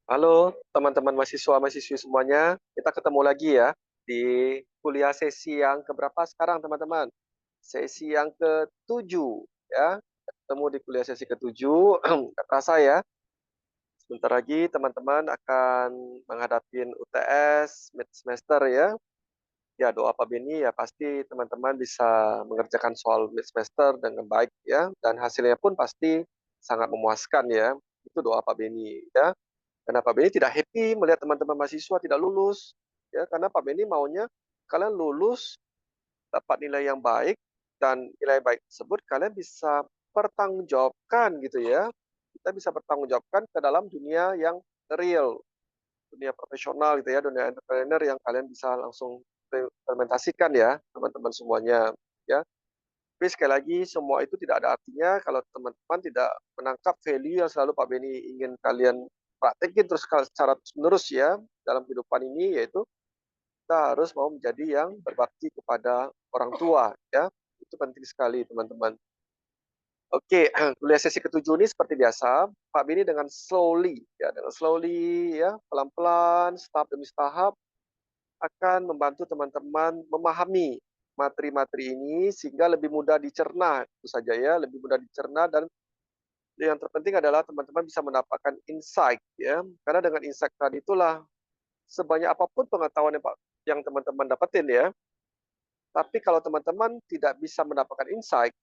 Halo teman-teman mahasiswa-mahasiswi semuanya, kita ketemu lagi ya di kuliah sesi yang keberapa sekarang teman-teman? Sesi yang ketujuh ya, ketemu di kuliah sesi ketujuh. Nggak terasa ya, sebentar lagi teman-teman akan menghadapi UTS mid semester ya. Ya doa Pak Beni ya pasti teman-teman bisa mengerjakan soal mid semester dengan baik ya, dan hasilnya pun pasti sangat memuaskan ya. Itu doa Pak Beni ya. Karena Pak Beni tidak happy melihat teman-teman mahasiswa tidak lulus, ya karena Pak Beni maunya kalian lulus, dapat nilai yang baik, dan nilai baik tersebut kalian bisa pertanggungjawabkan gitu ya. Kita bisa bertanggungjawabkan ke dalam dunia yang real, dunia profesional gitu ya, dunia entrepreneur yang kalian bisa langsung implementasikan ya, teman-teman semuanya ya. Tapi sekali lagi semua itu tidak ada artinya kalau teman-teman tidak menangkap value yang selalu Pak Beni ingin kalian praktekin terus secara terus-menerus ya dalam kehidupan ini, yaitu kita harus mau menjadi yang berbakti kepada orang tua ya. Itu penting sekali teman-teman. Oke, kuliah sesi ketujuh ini seperti biasa, Pak Beni dengan slowly ya, dengan slowly ya, pelan-pelan, tahap demi tahap akan membantu teman-teman memahami materi-materi ini sehingga lebih mudah dicerna, itu saja ya, lebih mudah dicerna, dan yang terpenting adalah teman-teman bisa mendapatkan insight ya. Karena dengan insight tadi itulah sebanyak apapun pengetahuan yang teman-teman dapetin ya, tapi kalau teman-teman tidak bisa mendapatkan insight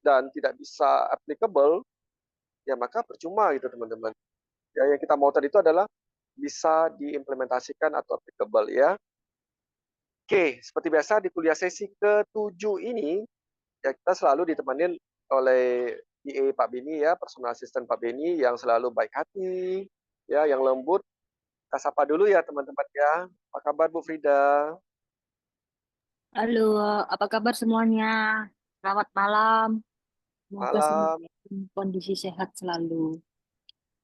dan tidak bisa applicable, ya maka percuma gitu teman-teman. Ya yang kita mau tadi itu adalah bisa diimplementasikan atau applicable ya. Oke, seperti biasa di kuliah sesi ketujuh ini, ya kita selalu ditemenin oleh PA Pak Beni ya, personal assistant Pak Beni yang selalu baik hati, ya, yang lembut. Kita sapa dulu ya teman-teman ya. Apa kabar Bu Frida? Halo, apa kabar semuanya? Selamat malam. Semoga semua Malam. dalam kondisi sehat selalu.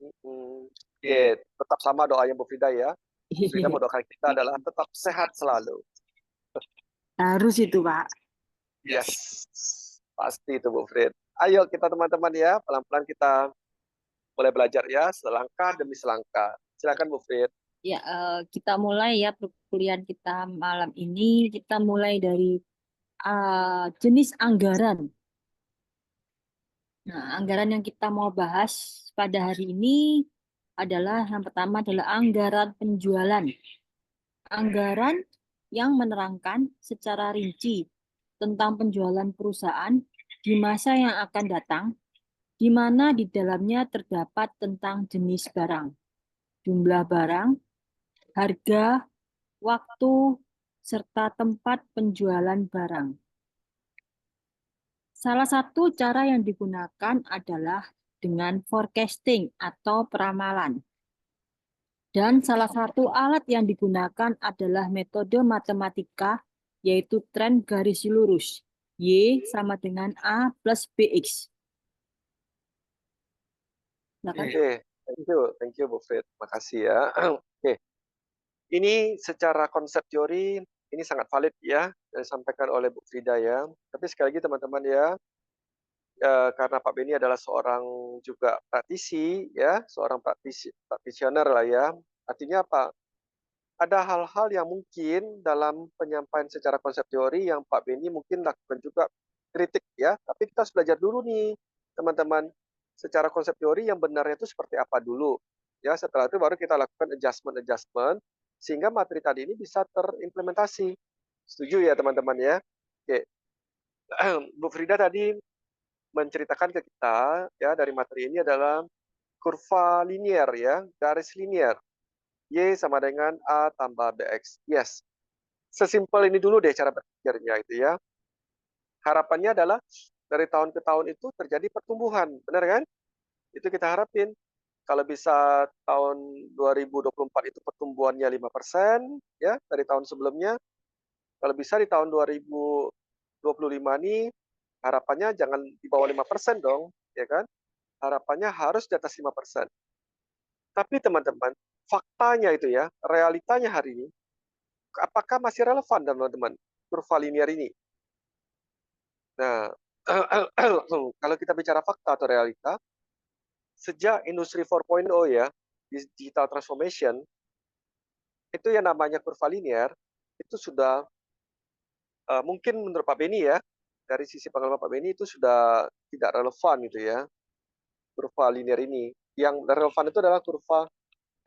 Oke, tetap sama doanya Bu Frida ya. Bu Frida mendoakan kita adalah tetap sehat selalu. Harus itu, Pak. Yes, pasti itu Bu Frid. Ayo kita teman-teman ya, pelan-pelan kita mulai belajar ya, selangkah demi selangkah. Silakan Bu Frid. Ya, kita mulai ya perkuliahan kita malam ini. Kita mulai dari jenis anggaran. Nah, anggaran yang kita mau bahas pada hari ini adalah yang pertama adalah anggaran penjualan. Anggaran yang menerangkan secara rinci tentang penjualan perusahaan di masa yang akan datang, di mana di dalamnya terdapat tentang jenis barang, jumlah barang, harga, waktu, serta tempat penjualan barang. Salah satu cara yang digunakan adalah dengan forecasting atau peramalan. Dan salah satu alat yang digunakan adalah metode matematika, yaitu tren garis lurus. Y sama dengan A plus BX. Silakan. Oke, thank you Bu Frid. Makasih ya. Oke, ini secara konsep teori ini sangat valid ya yang disampaikan oleh Bu Frida ya. Tapi sekali lagi teman-teman ya, karena Pak Beni adalah seorang juga praktisi ya, seorang practitioner lah ya. Artinya apa? Ada hal-hal yang mungkin dalam penyampaian secara konsep teori yang Pak Beni mungkin lakukan juga kritik ya. Tapi kita harus belajar dulu nih teman-teman, secara konsep teori yang benarnya itu seperti apa dulu. Ya, setelah itu baru kita lakukan adjustment-adjustment sehingga materi tadi ini bisa terimplementasi. Setuju ya teman-teman ya? Oke. Bu Frida tadi menceritakan ke kita ya dari materi ini adalah kurva linier ya, garis linier. Y sama dengan A tambah BX. Yes. Sesimpel ini dulu deh cara berpikirnya itu ya. Harapannya adalah dari tahun ke tahun itu terjadi pertumbuhan, benar kan? Itu kita harapin. Kalau bisa tahun 2024 itu pertumbuhannya 5% ya dari tahun sebelumnya. Kalau bisa di tahun 2025 ini harapannya jangan di bawah 5% dong, ya kan? Harapannya harus di atas 5%. Tapi teman-teman, faktanya itu ya, realitanya hari ini, apakah masih relevan teman-teman kurva linear ini? Nah, kalau kita bicara fakta atau realita, sejak industri 4.0 ya, digital transformation, itu yang namanya kurva linear, itu sudah mungkin menurut Pak Beni ya, dari sisi pengalaman Pak Beni itu sudah tidak relevan gitu ya, kurva linear ini. Yang relevan itu adalah kurva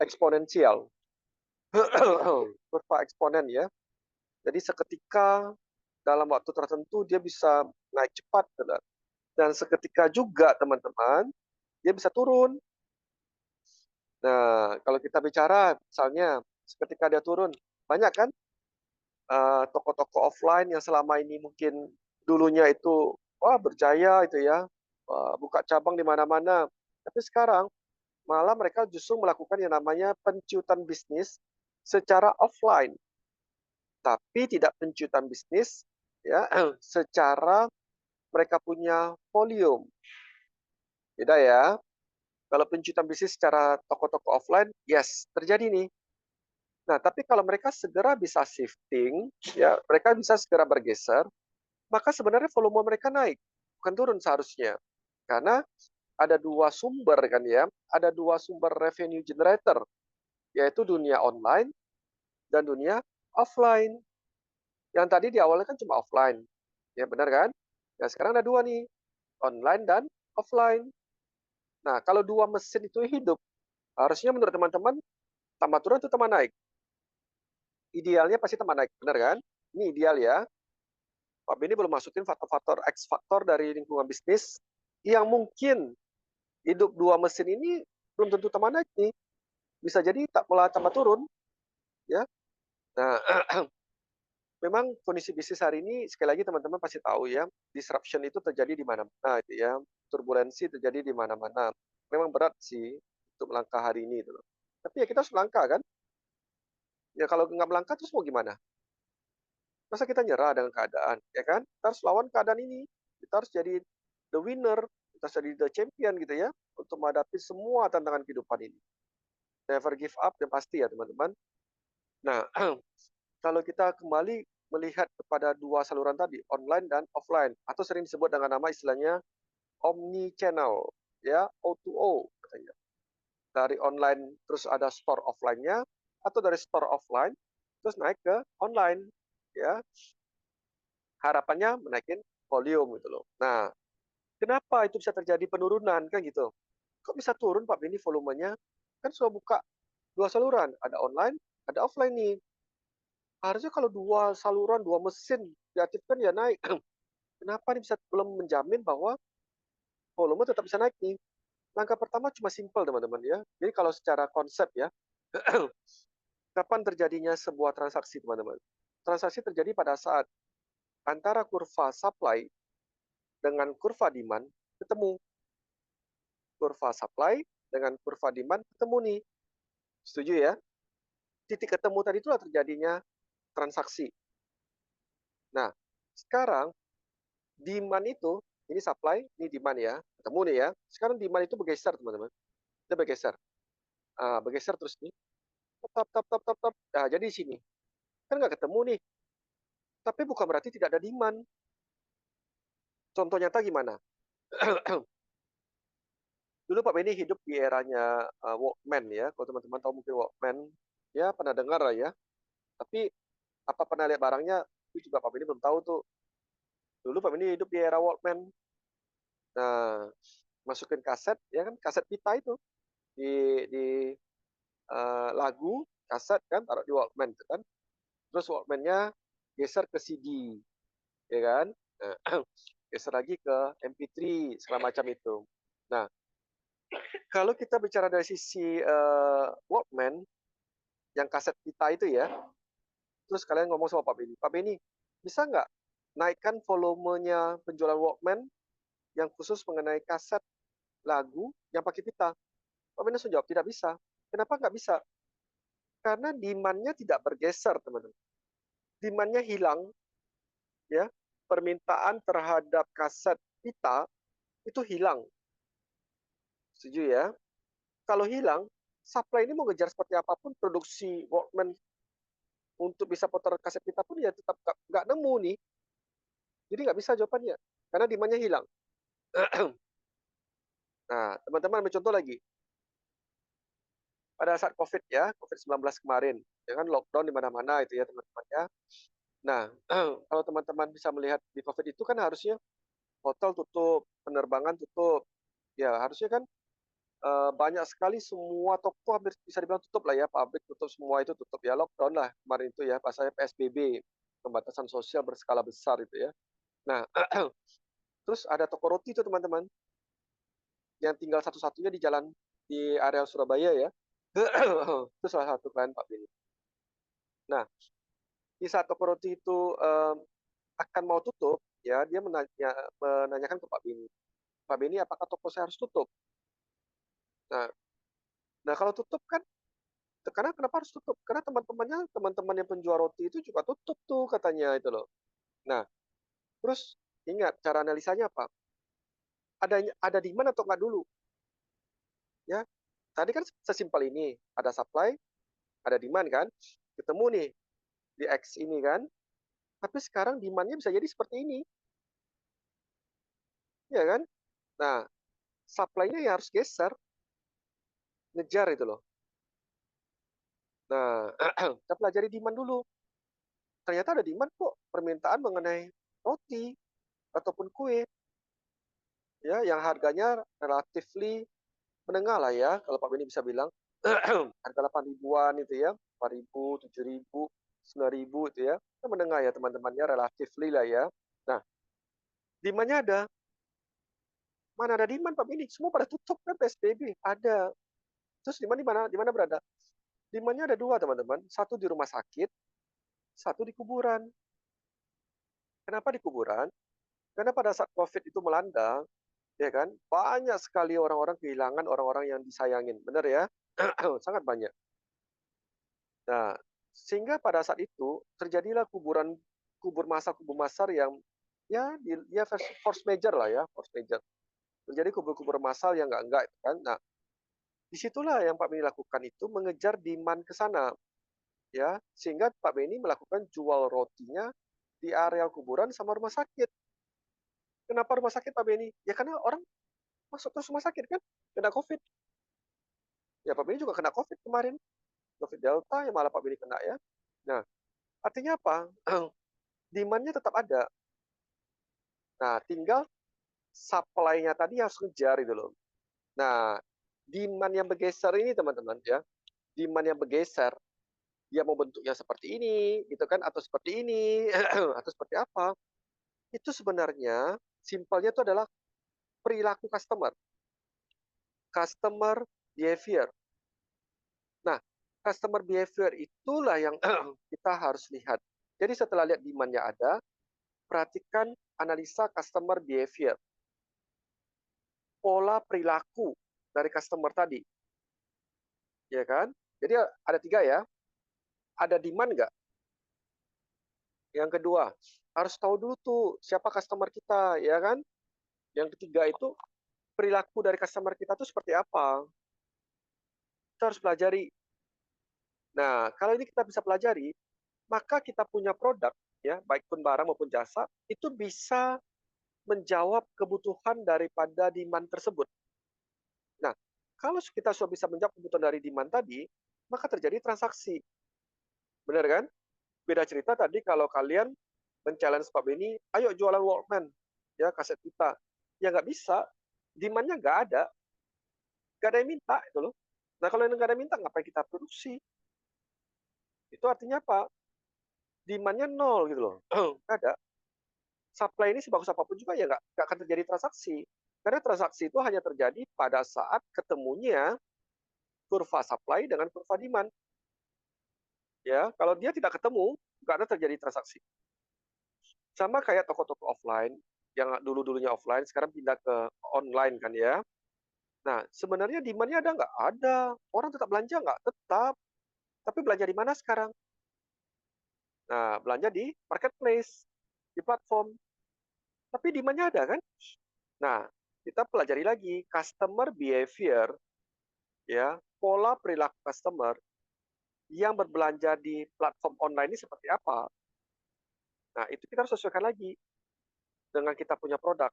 eksponensial. Kurva eksponen ya. Jadi seketika dalam waktu tertentu dia bisa naik cepat gitu. Dan seketika juga teman-teman, dia bisa turun. Nah, kalau kita bicara misalnya seketika dia turun, banyak kan toko-toko offline yang selama ini mungkin dulunya itu wah berjaya itu ya, buka cabang di mana-mana. Tapi sekarang malah mereka justru melakukan yang namanya penciutan bisnis secara offline, tapi tidak penciutan bisnis ya secara mereka punya volume. Beda ya. Kalau penciutan bisnis secara toko-toko offline, yes, terjadi nih. Nah, tapi kalau mereka segera bisa shifting, ya, mereka bisa segera bergeser, maka sebenarnya volume mereka naik, bukan turun seharusnya. Karena ada dua sumber kan ya, ada dua sumber revenue generator, yaitu dunia online dan dunia offline. Yang tadi di awalnya kan cuma offline, ya benar kan? Nah sekarang ada dua nih, online dan offline. Nah kalau dua mesin itu hidup, harusnya menurut teman-teman tambah turun itu tambah naik. Idealnya pasti tambah naik, benar kan? Ini ideal ya. Pak Beni belum masukin faktor-faktor X faktor dari lingkungan bisnis yang mungkin hidup dua mesin ini belum tentu tambah naik nih. Bisa jadi tak malah tambah turun, ya. Nah, memang kondisi bisnis hari ini sekali lagi teman-teman pasti tahu ya, disruption itu terjadi di mana-mana itu ya. Turbulensi terjadi di mana-mana. Memang berat sih untuk melangkah hari ini itu loh. Tapi ya kita harus melangkah kan? Ya kalau nggak melangkah terus mau gimana? Masa kita nyerah dengan keadaan, ya kan? Kita harus lawan keadaan ini. Kita harus jadi the winner, kita harus jadi the champion gitu ya, untuk menghadapi semua tantangan kehidupan ini. Never give up dan pasti ya teman-teman. Nah, kalau kita kembali melihat kepada dua saluran tadi, online dan offline, atau sering disebut dengan nama istilahnya omni channel, ya, O2O katanya. Dari online terus ada store offline-nya, atau dari store offline terus naik ke online, ya. Harapannya menaikin volume gitu loh. Nah, kenapa itu bisa terjadi penurunan kan gitu? Kok bisa turun Pak Beni volumenya? Kan sudah buka dua saluran, ada online, ada offline nih. Harusnya kalau dua saluran, dua mesin diaktifkan ya naik. Kenapa nih bisa belum menjamin bahwa volume tetap bisa naik nih? Langkah pertama cuma simpel teman-teman ya. Jadi kalau secara konsep ya, kapan terjadinya sebuah transaksi teman-teman? Transaksi terjadi pada saat antara kurva supply dengan kurva demand ketemu. Kurva supply dengan kurva demand ketemu nih. Setuju ya? Titik ketemu tadi itulah terjadinya transaksi. Nah, sekarang demand itu, ini supply, ini demand ya, ketemu nih ya. Sekarang demand itu bergeser teman-teman. Dia bergeser. Bergeser terus nih. Tap, tap, tap, tap, tap. Nah, jadi di sini. Kan nggak ketemu nih. Tapi bukan berarti tidak ada demand. Contoh nyata gimana? Dulu Pak Benny hidup di eranya Walkman ya. Kalau teman-teman tahu mungkin Walkman, ya pernah dengar lah ya. Tapi apa pernah lihat barangnya? Itu juga Pak Benny belum tahu tuh. Dulu Pak Benny hidup di era Walkman. Nah, masukin kaset, ya kan kaset pita itu di lagu kaset kan taruh di Walkman itu kan. Terus Walkman-nya geser ke CD, ya kan? Nah, geser lagi ke MP3 segala macam itu. Nah, kalau kita bicara dari sisi Walkman yang kaset pita itu ya, terus kalian ngomong sama Pak Beni bisa nggak naikkan volumenya penjualan Walkman yang khusus mengenai kaset lagu yang pakai pita? Pak Beni langsung jawab tidak bisa. Kenapa nggak bisa? Karena demand-nya tidak bergeser, teman-teman. Demand-nya hilang, ya. Permintaan terhadap kaset pita itu hilang. Setuju ya? Kalau hilang, supply ini mau ngejar seperti apapun produksi Walkman untuk bisa putar kaset pita pun ya tetap nggak nemu nih. Jadi nggak bisa jawabannya. Karena demand-nya hilang. Nah, teman-teman ambil contoh lagi. pada saat COVID ya, COVID-19 kemarin, ya kan lockdown di mana-mana itu ya teman-teman ya. Nah, kalau teman-teman bisa melihat di COVID itu kan harusnya hotel tutup, penerbangan tutup. Ya, harusnya kan banyak sekali semua toko hampir bisa dibilang tutup lah ya, pabrik tutup semua itu tutup ya, lockdown lah kemarin itu ya, bahasanya PSBB, pembatasan sosial berskala besar itu ya. Nah, terus ada toko roti itu teman-teman, yang tinggal satu-satunya di jalan di area Surabaya ya. Itu salah satu klien Pak Beni. Nah, di saat toko roti itu akan mau tutup, ya dia menanyakan ke Pak Beni, Pak Beni apakah toko saya harus tutup? Nah, nah kalau tutup kan, karena kenapa harus tutup? Karena teman-teman yang penjual roti itu juga tutup tuh katanya itu loh. Nah, terus ingat cara analisanya apa? Ada demand atau enggak dulu? Ya, tadi kan sesimpel ini, ada supply, ada demand kan? Ketemu nih di X ini kan? Tapi sekarang demand-nya bisa jadi seperti ini, ya kan? Nah, supply-nya ya harus geser, ngejar itu loh. Nah, kita pelajari demand dulu. Ternyata ada demand kok, permintaan mengenai roti ataupun kue, ya, yang harganya relatively menengah lah ya, kalau Pak Beni bisa bilang. Harga 8 ribuan itu ya, 4 ribu, 7 ribu, 9 ribu itu ya. Itu menengah ya teman-temannya, relatively lah ya. Nah, demand-nya ada. Mana ada demand Pak Beni? Semua pada tutup kan PSBB. Ada. Terus demand di mana berada? Demand-nya ada dua teman-teman. Satu di rumah sakit, satu di kuburan. Kenapa di kuburan? Karena pada saat COVID itu melanda, ya kan, banyak sekali orang-orang kehilangan orang-orang yang disayangin. Benar ya? Sangat banyak. Nah, sehingga pada saat itu terjadilah kubur masal yang ya force major lah ya, force major. Terjadi kubur-kubur masal yang enggak itu kan. Nah, disitulah yang Pak Beni lakukan itu mengejar demand ke sana, ya, sehingga Pak Beni melakukan jual rotinya di area kuburan sama rumah sakit. Kenapa rumah sakit Pak Beni? Ya karena orang masuk terus rumah sakit kan, kena COVID. Ya Pak Beni juga kena COVID kemarin, COVID Delta yang malah Pak Beni kena ya. Nah, artinya apa? Demand-nya tetap ada. Nah, tinggal supply-nya tadi harus ngejar itu loh. Nah, demand yang bergeser ini teman-teman ya, demand yang bergeser, dia mau bentuknya seperti ini, gitu kan, atau seperti ini, atau seperti apa? Itu sebenarnya simpelnya itu adalah perilaku customer, customer behavior. Nah, customer behavior itulah yang kita harus lihat. Jadi setelah lihat demand-nya ada, perhatikan analisa customer behavior, pola perilaku dari customer tadi, ya kan? Jadi ada tiga ya, ada demand nggak? Yang kedua, harus tahu dulu tuh siapa customer kita, ya kan? Yang ketiga itu perilaku dari customer kita tuh seperti apa? Kita harus pelajari. Nah, kalau ini kita bisa pelajari, maka kita punya produk, ya, baik pun barang maupun jasa, itu bisa menjawab kebutuhan daripada demand tersebut. Nah, kalau kita sudah bisa menjawab kebutuhan dari demand tadi, maka terjadi transaksi. Benar kan? Beda cerita tadi kalau kalian men-challenge Pak Beni, ayo jualan Walkman, ya kaset kita. Ya nggak bisa, demand-nya nggak ada yang minta itu loh. Nah kalau yang nggak ada yang minta, ngapain kita produksi? Itu artinya apa? Demand-nya nol gitu loh, nggak ada. Supply ini sebagus apapun juga ya nggak akan terjadi transaksi. Karena transaksi itu hanya terjadi pada saat ketemunya kurva supply dengan kurva demand. Ya, kalau dia tidak ketemu, nggak ada terjadi transaksi. Sama kayak toko-toko offline, yang dulu-dulunya offline, sekarang pindah ke online kan ya. Nah, sebenarnya demand-nya ada nggak? Ada. Orang tetap belanja nggak? Tetap. Tapi belanja di mana sekarang? Nah, belanja di marketplace, di platform. Tapi demand-nya ada kan? Nah, kita pelajari lagi customer behavior, ya, pola perilaku customer yang berbelanja di platform online ini seperti apa. Nah, itu kita harus sesuaikan lagi dengan kita punya produk,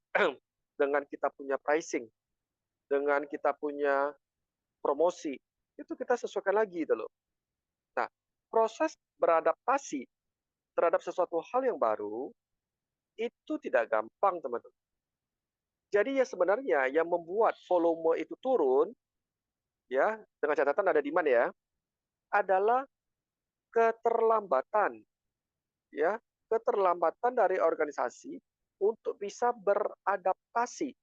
dengan kita punya pricing, dengan kita punya promosi. itu kita sesuaikan lagi gitu loh. Nah, proses beradaptasi terhadap sesuatu hal yang baru itu tidak gampang, teman-teman. Jadi ya sebenarnya yang membuat volume itu turun, ya, dengan catatan ada demand ya, adalah keterlambatan, ya, keterlambatan dari organisasi untuk bisa beradaptasi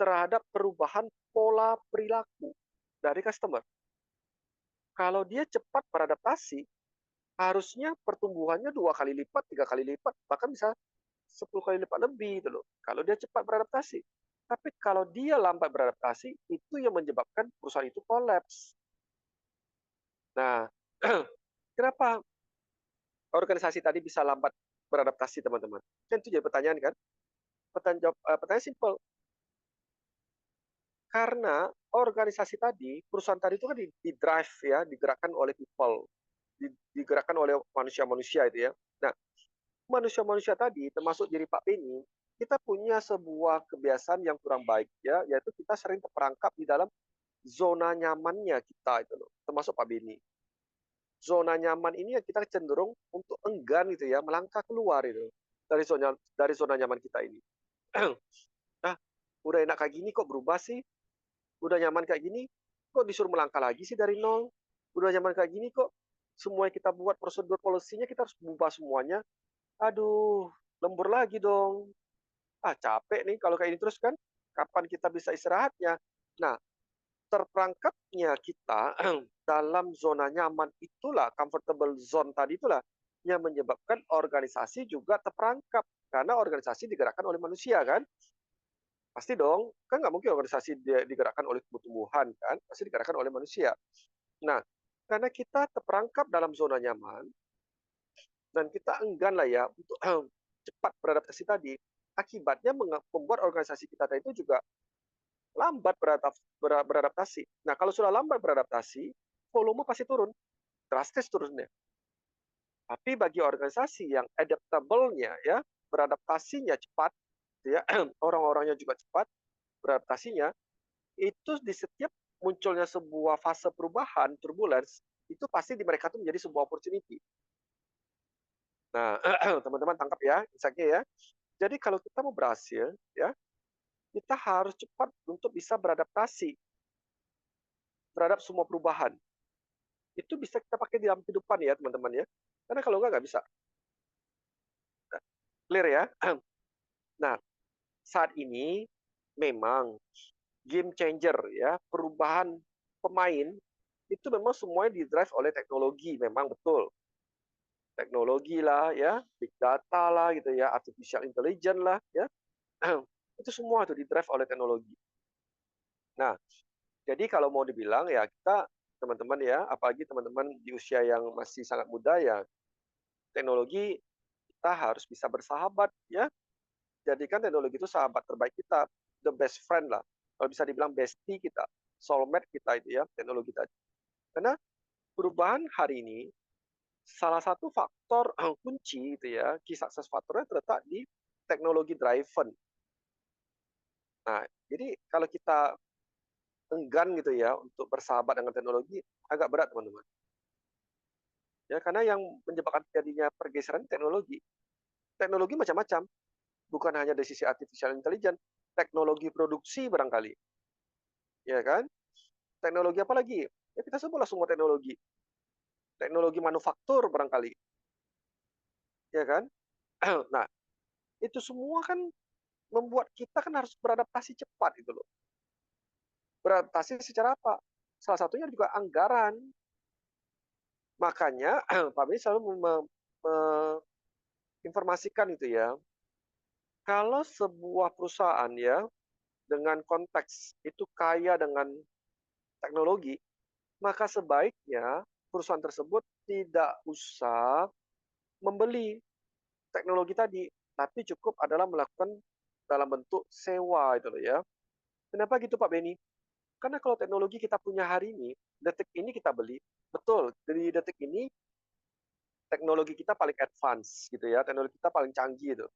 terhadap perubahan pola perilaku dari customer. Kalau dia cepat beradaptasi, harusnya pertumbuhannya 2 kali lipat, 3 kali lipat, bahkan bisa 10 kali lipat lebih gitu loh. Kalau dia cepat beradaptasi. Tapi kalau dia lambat beradaptasi, itu yang menyebabkan perusahaan itu kolaps. Nah, kenapa organisasi tadi bisa lambat beradaptasi, teman-teman? Kan itu jadi pertanyaan kan? Pertanyaan simpel. Karena organisasi tadi, perusahaan tadi itu kan di drive ya, digerakkan oleh people, digerakkan oleh manusia-manusia itu ya. Nah, manusia-manusia tadi, termasuk diri Pak Beni, kita punya sebuah kebiasaan yang kurang baik ya, yaitu kita sering terperangkap di dalam zona nyamannya kita itu loh, termasuk Pak Beni. Zona nyaman ini yang kita cenderung untuk enggan gitu ya, melangkah keluar itu dari zona nyaman kita ini. Nah, udah enak kayak gini kok berubah sih? Udah nyaman kayak gini, kok disuruh melangkah lagi sih dari nol? Udah nyaman kayak gini kok semua yang kita buat prosedur polisinya kita harus berubah semuanya. Aduh, lembur lagi dong. Ah, capek nih kalau kayak ini terus kan. Kapan kita bisa istirahatnya? Nah, terperangkapnya kita dalam zona nyaman itulah, comfortable zone tadi itulah, yang menyebabkan organisasi juga terperangkap. Karena organisasi digerakkan oleh manusia kan. Pasti dong, kan nggak mungkin organisasi digerakkan oleh tumbuh-tumbuhan kan, pasti digerakkan oleh manusia. Nah, karena kita terperangkap dalam zona nyaman, dan kita enggan lah ya untuk cepat beradaptasi tadi, akibatnya membuat organisasi kita tadi itu juga lambat beradaptasi. Nah, kalau sudah lambat beradaptasi, volume pasti turun, drastis turunnya. Tapi bagi organisasi yang adaptable-nya ya, beradaptasinya cepat, ya, orang-orangnya juga cepat beradaptasinya, itu di setiap munculnya sebuah fase perubahan, turbulence, itu pasti di mereka itu menjadi sebuah opportunity. Nah, teman-teman tangkap ya, insight-nya ya. Jadi kalau kita mau berhasil, ya, kita harus cepat untuk bisa beradaptasi terhadap semua perubahan. Itu bisa kita pakai di dalam kehidupan ya, teman-teman ya. Karena kalau nggak bisa. Nah, clear ya? Nah, saat ini memang game changer ya, perubahan pemain itu memang semuanya di-drive oleh teknologi, memang betul. Teknologi lah ya, big data lah gitu ya, artificial intelligence lah ya. Itu semua tuh di-drive oleh teknologi. Nah, jadi kalau mau dibilang ya kita teman-teman ya, apalagi teman-teman di usia yang masih sangat muda ya, teknologi kita harus bisa bersahabat ya. Jadikan teknologi itu sahabat terbaik kita, the best friend lah. Kalau bisa dibilang bestie kita, soulmate kita itu ya, teknologi tadi. Karena perubahan hari ini salah satu faktor kunci itu ya, key success faktornya terletak di teknologi driven. Nah, jadi kalau kita enggan gitu ya untuk bersahabat dengan teknologi, agak berat teman-teman. Ya, karena yang menyebabkan terjadinya pergeseran teknologi. Teknologi macam-macam, bukan hanya dari sisi artificial intelligence, teknologi produksi barangkali. Ya kan? Teknologi apa lagi? Ya kita sebutlah semua teknologi. Teknologi manufaktur barangkali. Ya kan? Nah, itu semua kan membuat kita kan harus beradaptasi cepat itu loh. Beradaptasi secara apa? Salah satunya juga anggaran. Makanya Pak Beni selalu menginformasikan itu ya. Kalau sebuah perusahaan ya dengan konteks itu kaya dengan teknologi, maka sebaiknya perusahaan tersebut tidak usah membeli teknologi tadi, tapi cukup adalah melakukan dalam bentuk sewa itu loh ya. Kenapa gitu Pak Beni? Karena kalau teknologi kita punya hari ini, detik ini kita beli, betul, dari detik ini teknologi kita paling advance gitu ya, teknologi kita paling canggih itu.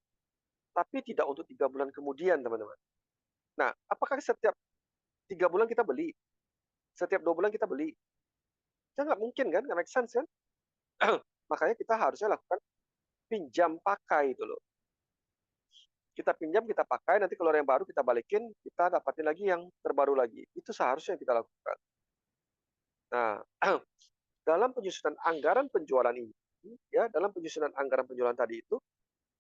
Tapi tidak untuk 3 bulan kemudian teman-teman. Nah, apakah setiap 3 bulan kita beli? Setiap 2 bulan kita beli. Kan nggak mungkin kan, nggak make sense kan? Makanya kita harusnya lakukan pinjam pakai itu loh. Kita pinjam, kita pakai, nanti kalau ada yang baru kita balikin, kita dapatin lagi yang terbaru lagi. Itu seharusnya kita lakukan. Nah, dalam penyusunan anggaran penjualan ini, ya, dalam penyusunan anggaran penjualan tadi itu,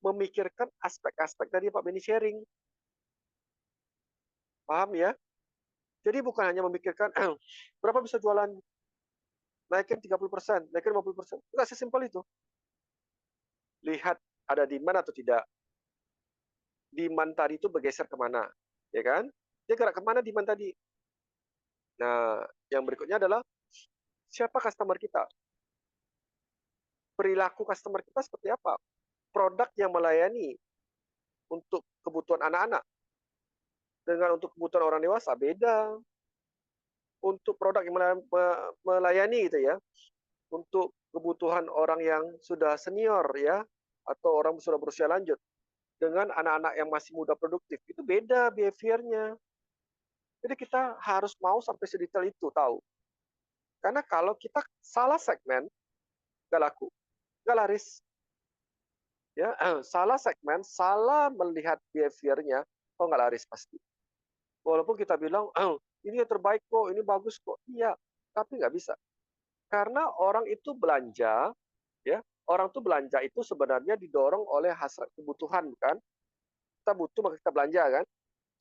memikirkan aspek-aspek tadi Pak Beni sharing. Paham ya? Jadi bukan hanya memikirkan berapa bisa jualan, naikin 30%, naikin 50%. Enggak sesimpel itu. Lihat ada demand atau tidak. Demand tadi itu bergeser kemana, ya kan? Dia gerak kemana demand tadi? Nah, yang berikutnya adalah siapa customer kita? Perilaku customer kita seperti apa? Produk yang melayani untuk kebutuhan anak-anak dengan untuk kebutuhan orang dewasa beda. Untuk produk yang melayani gitu ya, untuk kebutuhan orang yang sudah senior ya, atau orang sudah berusia lanjut, dengan anak-anak yang masih muda produktif, itu beda behavior-nya. Jadi kita harus mau sampai sedetail itu tahu. Karena kalau kita salah segmen, nggak laku, nggak laris. Ya, salah segmen, salah melihat behavior-nya, oh nggak laris pasti. Walaupun kita bilang, ini yang terbaik kok, ini bagus kok. Iya, tapi nggak bisa. Karena orang itu belanja, ya, orang tuh belanja itu sebenarnya didorong oleh hasrat kebutuhan, kan? Kita butuh maka kita belanja, kan?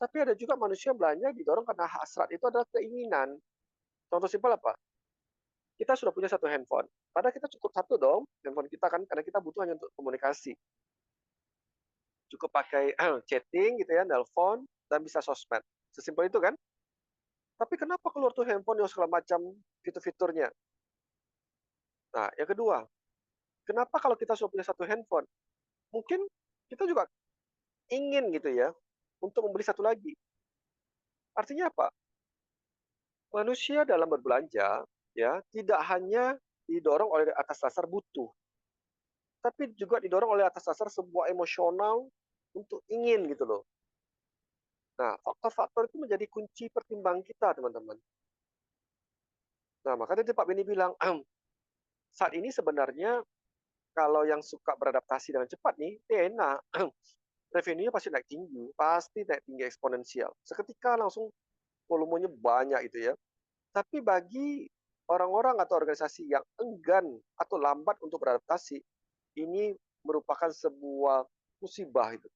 Tapi ada juga manusia belanja didorong karena hasrat itu adalah keinginan. Contoh simpel apa? Kita sudah punya satu handphone. Padahal kita cukup satu dong handphone kita kan, karena kita butuh hanya untuk komunikasi. Cukup pakai chatting gitu ya, nelpon, dan bisa sosmed. Sesimpel itu kan? Tapi kenapa keluar tuh handphone yang segala macam fitur-fiturnya? Nah, yang kedua, kenapa kalau kita sudah punya satu handphone, mungkin kita juga ingin gitu ya, untuk membeli satu lagi. Artinya apa? Manusia dalam berbelanja, ya, tidak hanya didorong oleh atas dasar butuh, tapi juga didorong oleh atas dasar sebuah emosional untuk ingin gitu loh. Nah, faktor-faktor itu menjadi kunci pertimbangan kita, teman-teman. Nah, makanya tadi Pak Beni bilang, saat ini sebenarnya kalau yang suka beradaptasi dengan cepat nih, enak. Revenue-nya pasti naik tinggi eksponensial. Seketika langsung volumenya banyak itu ya. Tapi bagi orang-orang atau organisasi yang enggan atau lambat untuk beradaptasi, ini merupakan sebuah musibah itu.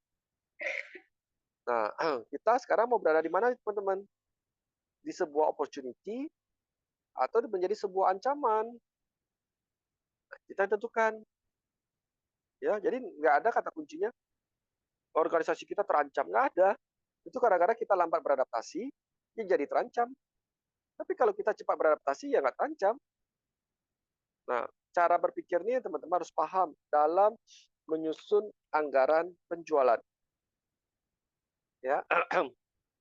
Nah, kita sekarang mau berada di mana, teman-teman? Di sebuah opportunity atau menjadi sebuah ancaman? Nah, kita tentukan. Ya, jadi nggak ada kata kuncinya organisasi kita terancam, nggak ada. Itu kadang-kadang kita lambat beradaptasi, dia jadi terancam. Tapi kalau kita cepat beradaptasi, ya nggak terancam. Nah, cara berpikir ini teman-teman harus paham dalam menyusun anggaran penjualan. Ya,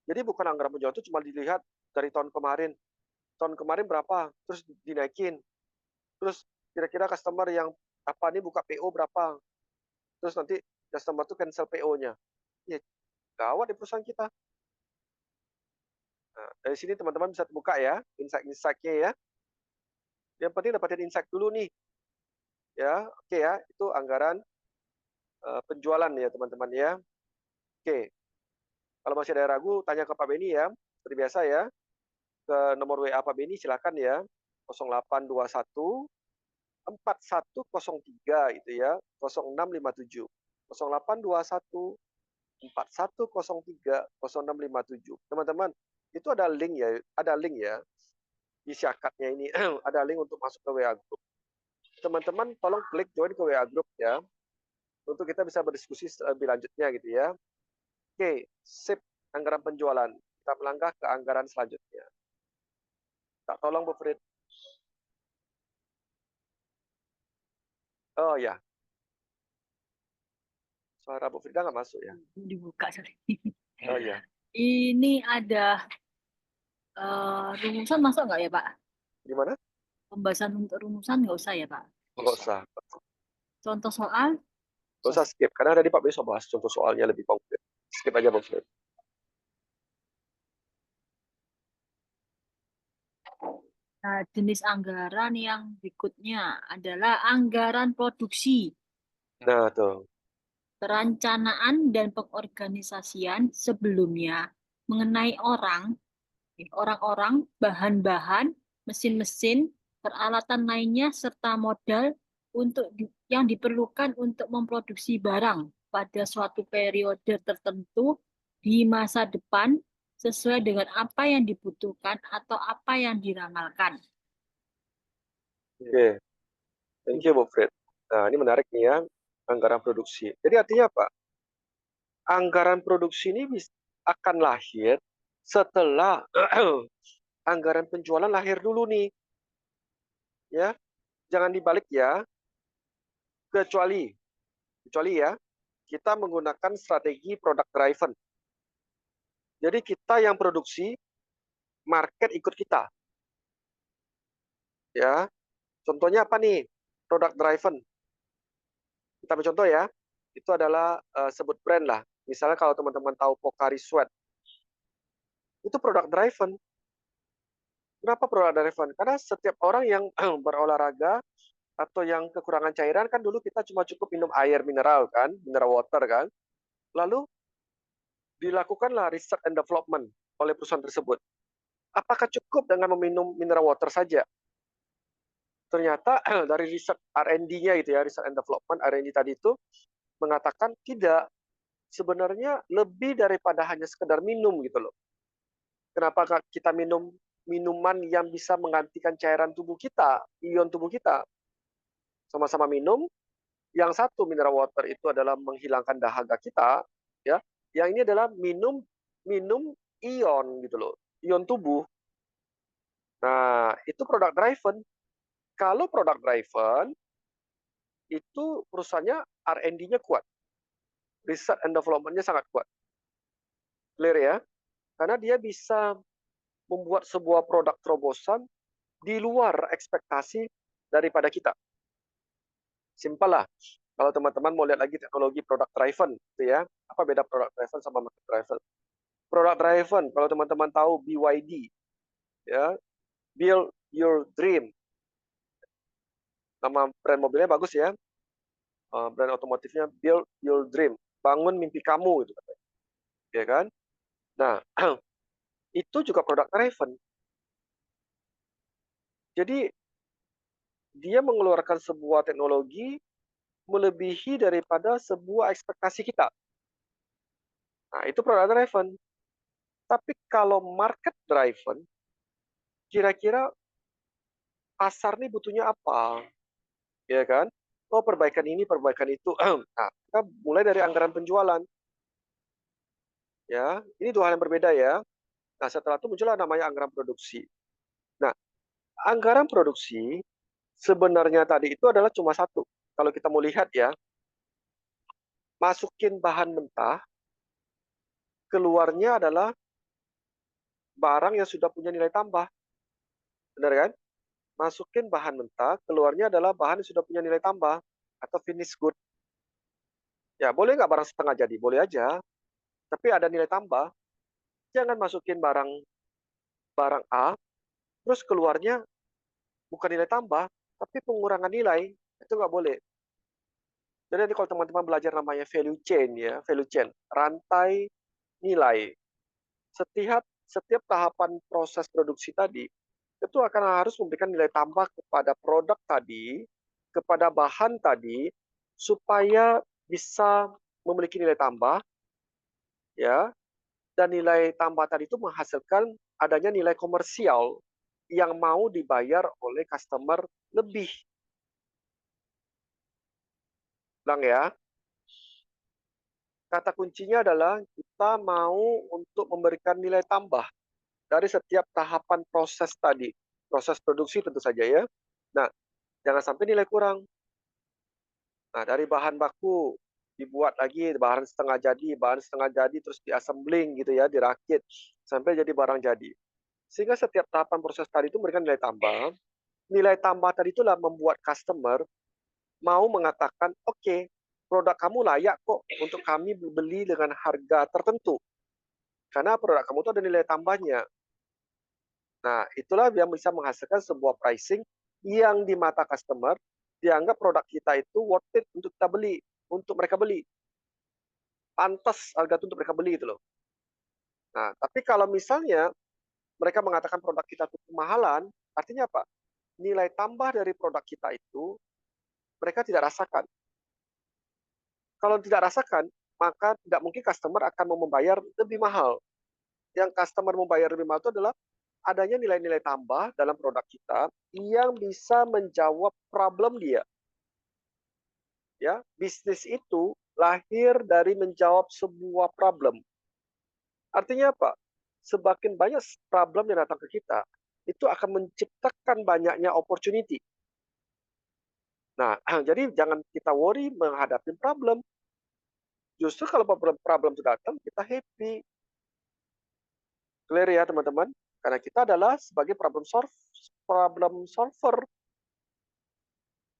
jadi bukan anggaran penjualan itu cuma dilihat dari tahun kemarin. Tahun kemarin berapa, terus dinaikin. Terus kira-kira customer yang apa nih buka PO berapa. Terus nanti customer tuh cancel PO-nya. Ya, gawat di perusahaan kita. Nah, dari sini teman-teman bisa buka ya, insight-insight-nya ya. Yang penting dapatin insight dulu nih. Ya, oke ya, itu anggaran penjualan ya teman-teman ya. Oke, kalau masih ada ragu, tanya ke Pak Beni ya. Seperti biasa ya, ke nomor WA Pak Beni silakan ya. 0821 4103 itu ya, 0657. 0821 4103 0657. Teman-teman, itu ada link ya di syakatnya ini. Ada link untuk masuk ke WA group. Teman-teman tolong klik join ke WA group ya, untuk kita bisa berdiskusi lebih lanjutnya gitu ya. Oke, sip, anggaran penjualan. Kita melangkah ke anggaran selanjutnya. Tak tolong Bu Frid. Oh ya, suara Bu Frida nggak masuk ya? Dibuka, sorry. Oh ya, Ini ada rumusan masuk nggak ya, Pak? gimana? Pembahasan untuk rumusan nggak usah ya, Pak? Nggak usah. Contoh soal, Nggak usah skip, karena tadi Pak besok bahas contoh soalnya lebih konkret. Skip aja Bu Frid. Nah, jenis anggaran yang berikutnya adalah anggaran produksi, Nah, tuh. perencanaan dan pengorganisasian sebelumnya mengenai orang-orang, bahan-bahan, mesin-mesin, peralatan lainnya, serta modal yang diperlukan untuk memproduksi barang pada suatu periode tertentu di masa depan sesuai dengan apa yang dibutuhkan atau apa yang diramalkan. Oke, thank you, Bu Fred. Nah, ini menarik nih ya, anggaran produksi. Jadi artinya apa? Anggaran produksi ini akan lahir setelah anggaran penjualan lahir dulu nih, ya. Jangan dibalik ya, kecuali ya, kita menggunakan strategi product driven. Jadi kita yang produksi, market ikut kita, ya. Contohnya apa nih? Product driven. Kita ambil contoh ya. Itu adalah sebut brand lah. Misalnya kalau teman-teman tahu Pocari Sweat, itu product driven. Kenapa product driven? Karena setiap orang yang berolahraga atau yang kekurangan cairan kan dulu kita cuma cukup minum air mineral kan, mineral water kan. Lalu dilakukanlah research and development oleh perusahaan tersebut. Apakah cukup dengan meminum mineral water saja? Ternyata dari riset R&D-nya itu ya, research and development R&D tadi itu mengatakan tidak, sebenarnya lebih daripada hanya sekedar minum gitu loh. Kenapa kita minum minuman yang bisa menggantikan cairan tubuh kita, ion tubuh kita? Sama-sama minum, yang satu mineral water itu adalah menghilangkan dahaga kita, ya. Yang ini adalah minum minum ion gitu loh, ion tubuh. Nah, itu product driven. Kalau product driven, itu perusahaannya R&D-nya kuat. Research and development-nya sangat kuat. Clear ya? Karena dia bisa membuat sebuah produk terobosan di luar ekspektasi daripada kita. Simpel lah. Kalau teman-teman mau lihat lagi teknologi product driven, gitu ya. Apa beda product driven sama market driven? Product driven, kalau teman-teman tahu BYD, ya, Build Your Dream. Nama brand mobilnya bagus ya. Brand otomotifnya Build Your Dream. Bangun mimpi kamu gitu, ya kan? Nah, itu juga product driven. Jadi dia mengeluarkan sebuah teknologi melebihi daripada sebuah ekspektasi kita. Nah, itu product driven. Tapi kalau market driven, kira-kira pasar nih butuhnya apa? Ya kan? Oh, perbaikan ini, perbaikan itu. Nah, kita mulai dari anggaran penjualan. Ya, ini dua hal yang berbeda ya. Nah, setelah itu muncullah namanya anggaran produksi. Nah, anggaran produksi sebenarnya tadi itu adalah cuma satu. Kalau kita mau lihat ya, masukin bahan mentah, keluarnya adalah barang yang sudah punya nilai tambah. Benar kan? Masukin bahan mentah, keluarnya adalah bahan yang sudah punya nilai tambah atau finish good. Ya, boleh nggak barang setengah jadi? Boleh aja. Tapi ada nilai tambah. Jangan masukin barang barang A, terus keluarnya bukan nilai tambah, tapi pengurangan nilai. Itu nggak boleh. Jadi nanti kalau teman-teman belajar namanya value chain ya, value chain, rantai nilai. Setiap tahapan proses produksi tadi itu akan harus memberikan nilai tambah kepada produk tadi, kepada bahan tadi, supaya bisa memiliki nilai tambah, ya, dan nilai tambah tadi itu menghasilkan adanya nilai komersial yang mau dibayar oleh customer lebih. Ulang ya, kata kuncinya adalah kita mau untuk memberikan nilai tambah dari setiap tahapan proses tadi. Proses produksi tentu saja ya. Nah, jangan sampai nilai kurang. Nah, dari bahan baku dibuat lagi bahan setengah jadi terus diassembling gitu ya, dirakit sampai jadi barang jadi. Sehingga setiap tahapan proses tadi itu memberikan nilai tambah. Nilai tambah tadi itulah membuat customer mau mengatakan, oke, okay, produk kamu layak kok untuk kami beli dengan harga tertentu. Karena produk kamu itu ada nilai tambahnya. Nah, itulah yang bisa menghasilkan sebuah pricing yang di mata customer dianggap produk kita itu worth it untuk kita beli, untuk mereka beli. Pantas harga itu untuk mereka beli itu loh. Nah, tapi kalau misalnya mereka mengatakan produk kita itu kemahalan, artinya apa? Nilai tambah dari produk kita itu mereka tidak rasakan. Kalau tidak rasakan, maka tidak mungkin customer akan mau membayar lebih mahal. Yang customer membayar lebih mahal itu adalah adanya nilai-nilai tambah dalam produk kita yang bisa menjawab problem dia. Ya, bisnis itu lahir dari menjawab sebuah problem. Artinya apa? Semakin banyak problem yang datang ke kita, itu akan menciptakan banyaknya opportunity. Nah, jadi jangan kita worry menghadapi problem. Justru kalau problem itu datang, kita happy. Clear ya teman-teman? Karena kita adalah sebagai problem solver.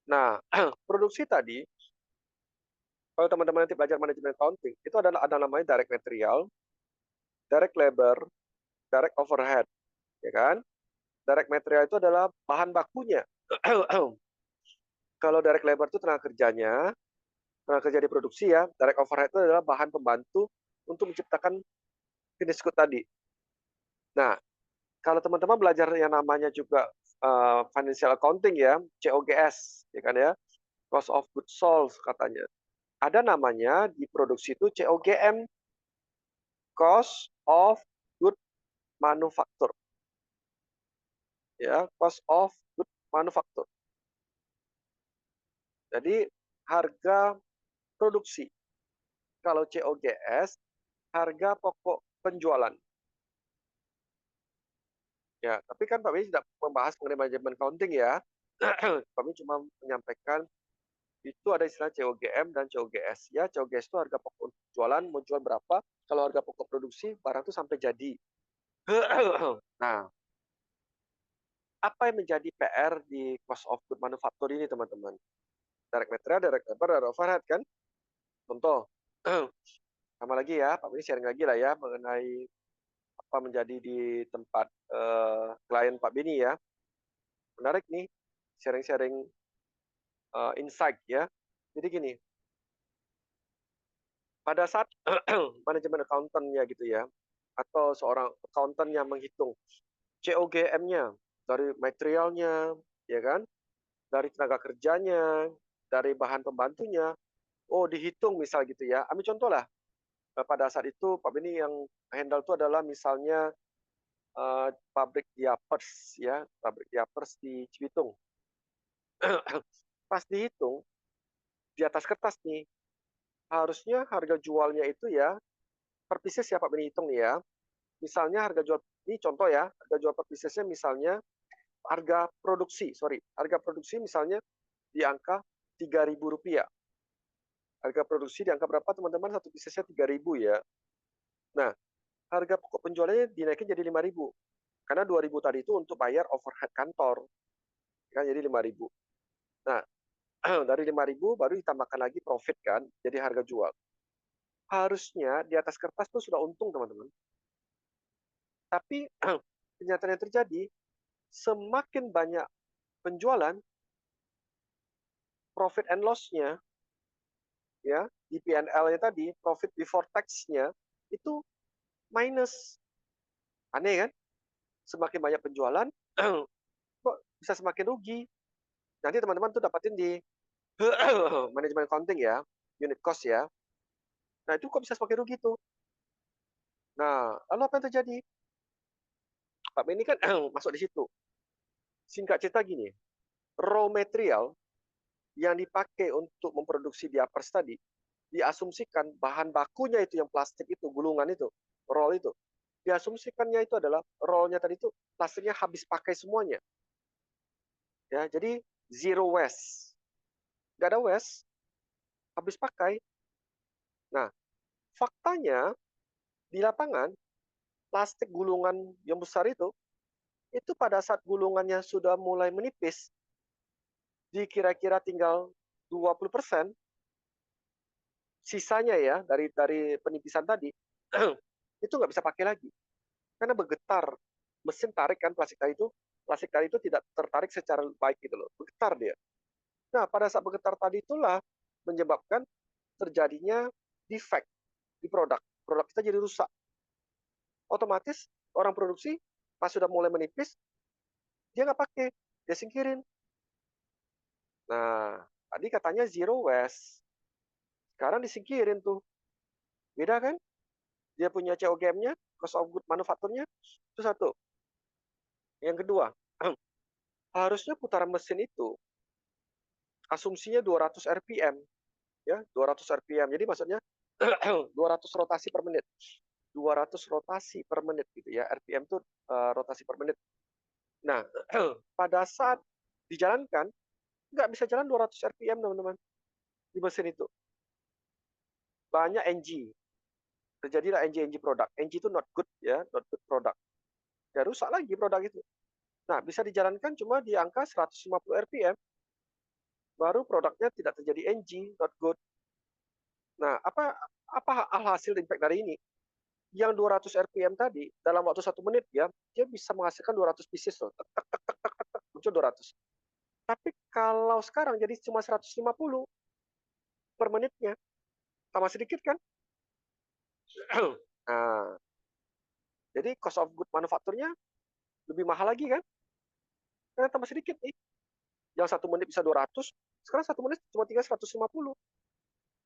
Nah, produksi tadi, kalau teman-teman nanti belajar manajemen accounting, itu adalah ada namanya direct material, direct labor, direct overhead, ya kan? Direct material itu adalah bahan bakunya. Kalau direct labor itu tenaga kerja di produksi ya. Direct overhead itu adalah bahan pembantu untuk menciptakan finished good tadi. Nah, kalau teman-teman belajar yang namanya juga financial accounting ya, COGS, ya kan ya, cost of goods sold katanya. Ada namanya di produksi itu COGM, cost of good manufacture. Ya, cost of good manufacture. Jadi harga produksi. Kalau COGS, harga pokok penjualan. Ya, tapi kan Pak Beni tidak membahas mengenai manajemen accounting ya. Pak Beni cuma menyampaikan itu ada istilah COGM dan COGS. Ya, COGS itu harga pokok jualan, mau jual berapa. Kalau harga pokok produksi, barang itu sampai jadi. Nah, apa yang menjadi PR di cost of good manufacture ini, teman-teman? Direct material, direct labor, direct overhead, kan? Contoh, sama lagi ya, Pak Beni sharing lagi lah ya, mengenai apa menjadi di tempat klien Pak Beni ya. Menarik nih, sharing-sharing insight ya. Jadi gini, pada saat manajemen accountant-nya gitu ya, atau seorang accountant yang menghitung COGM-nya dari materialnya, ya kan, dari tenaga kerjanya, dari bahan pembantunya, oh dihitung misal gitu ya. Ambil contoh lah, pada saat itu Pak Beni yang handle itu adalah misalnya pabrik diapers ya, pabrik diapers di Cibitung. Pas dihitung di atas kertas nih, harusnya harga jualnya itu ya per pieces ya Pak Beni hitung nih ya. Misalnya harga jual ini contoh ya, harga jual per piecesnya misalnya harga produksi misalnya di angka Rp3.000. Harga produksi di angka berapa teman-teman? Satu piecesnya 3.000 ya. Nah, harga pokok penjualannya dinaikin jadi 5.000. Karena 2.000 tadi itu untuk bayar overhead kantor. Kan jadi 5.000. Nah, dari 5.000 baru ditambahkan lagi profit kan, jadi harga jual. Harusnya di atas kertas tuh sudah untung teman-teman. Tapi kenyataan yang terjadi, semakin banyak penjualan, profit and loss-nya, ya di P&L-nya tadi, profit before tax-nya, itu minus. Aneh kan? Semakin banyak penjualan, kok bisa semakin rugi. Nanti teman-teman tuh dapatin di manajemen accounting ya, unit cost ya. Nah itu kok bisa semakin rugi tuh. Nah, lalu apa yang terjadi? Pak Benny kan masuk di situ. Singkat cerita gini, raw material yang dipakai untuk memproduksi diapers tadi, diasumsikan bahan bakunya itu yang plastik itu, gulungan itu, roll itu. Diasumsikannya itu adalah rollnya tadi itu plastiknya habis pakai semuanya. Ya, jadi zero waste. Nggak ada waste, habis pakai. Nah, faktanya di lapangan, plastik gulungan yang besar itu pada saat gulungannya sudah mulai menipis, di kira-kira tinggal 20%, sisanya ya dari penipisan tadi, itu nggak bisa pakai lagi. Karena bergetar mesin tarik kan plastik tadi itu tidak tertarik secara baik gitu loh, bergetar dia. Nah, pada saat bergetar tadi itulah menyebabkan terjadinya defect di produk. Produk kita jadi rusak. Otomatis orang produksi pas sudah mulai menipis, dia nggak pakai, dia singkirin. Nah, tadi katanya zero waste. Sekarang disingkirin tuh. Beda kan? Dia punya COGM-nya, cost of good manufacture-nya, itu satu. Yang kedua, harusnya putaran mesin itu asumsinya 200 RPM, ya, 200 RPM. Jadi maksudnya 200 rotasi per menit. 200 rotasi per menit gitu ya. RPM itu rotasi per menit. Nah, pada saat dijalankan nggak bisa jalan 200 RPM, teman-teman, di mesin itu. Banyak NG. Terjadilah NG produk. NG itu not good ya, not good product. Ya rusak lagi produk itu. Nah, bisa dijalankan cuma di angka 150 RPM. Baru produknya tidak terjadi NG, not good. Nah, apa hasil impact dari ini? Yang 200 RPM tadi, dalam waktu 1 menit ya, dia bisa menghasilkan 200 pieces loh. Muncul 200. Tapi kalau sekarang jadi cuma 150 per menitnya, tambah sedikit kan? Nah, jadi cost of good manufakturnya lebih mahal lagi kan? Karena tambah sedikit nih. Yang 1 menit bisa 200, sekarang 1 menit cuma tinggal 150.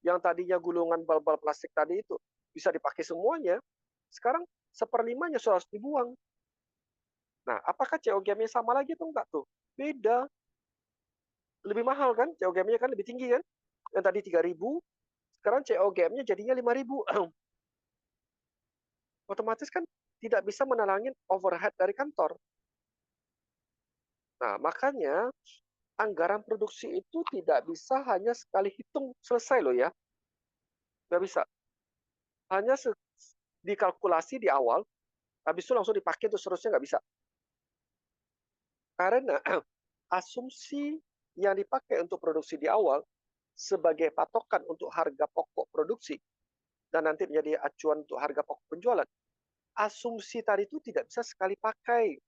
Yang tadinya gulungan bal-bal plastik tadi itu bisa dipakai semuanya, sekarang 1/5-nya sudah harus dibuang. Nah, apakah COGM-nya sama lagi atau enggak tuh? Beda. Lebih mahal kan? COGM-nya kan lebih tinggi kan? Yang tadi 3.000, sekarang COGM-nya jadinya 5.000. Otomatis kan tidak bisa menalangin overhead dari kantor. Nah, makanya anggaran produksi itu tidak bisa hanya sekali hitung selesai loh ya. Nggak bisa. Hanya dikalkulasi di awal, habis itu langsung dipakai terus seterusnya nggak bisa. Karena asumsi yang dipakai untuk produksi di awal sebagai patokan untuk harga pokok produksi dan nanti menjadi acuan untuk harga pokok penjualan. Asumsi tadi itu tidak bisa sekali pakai.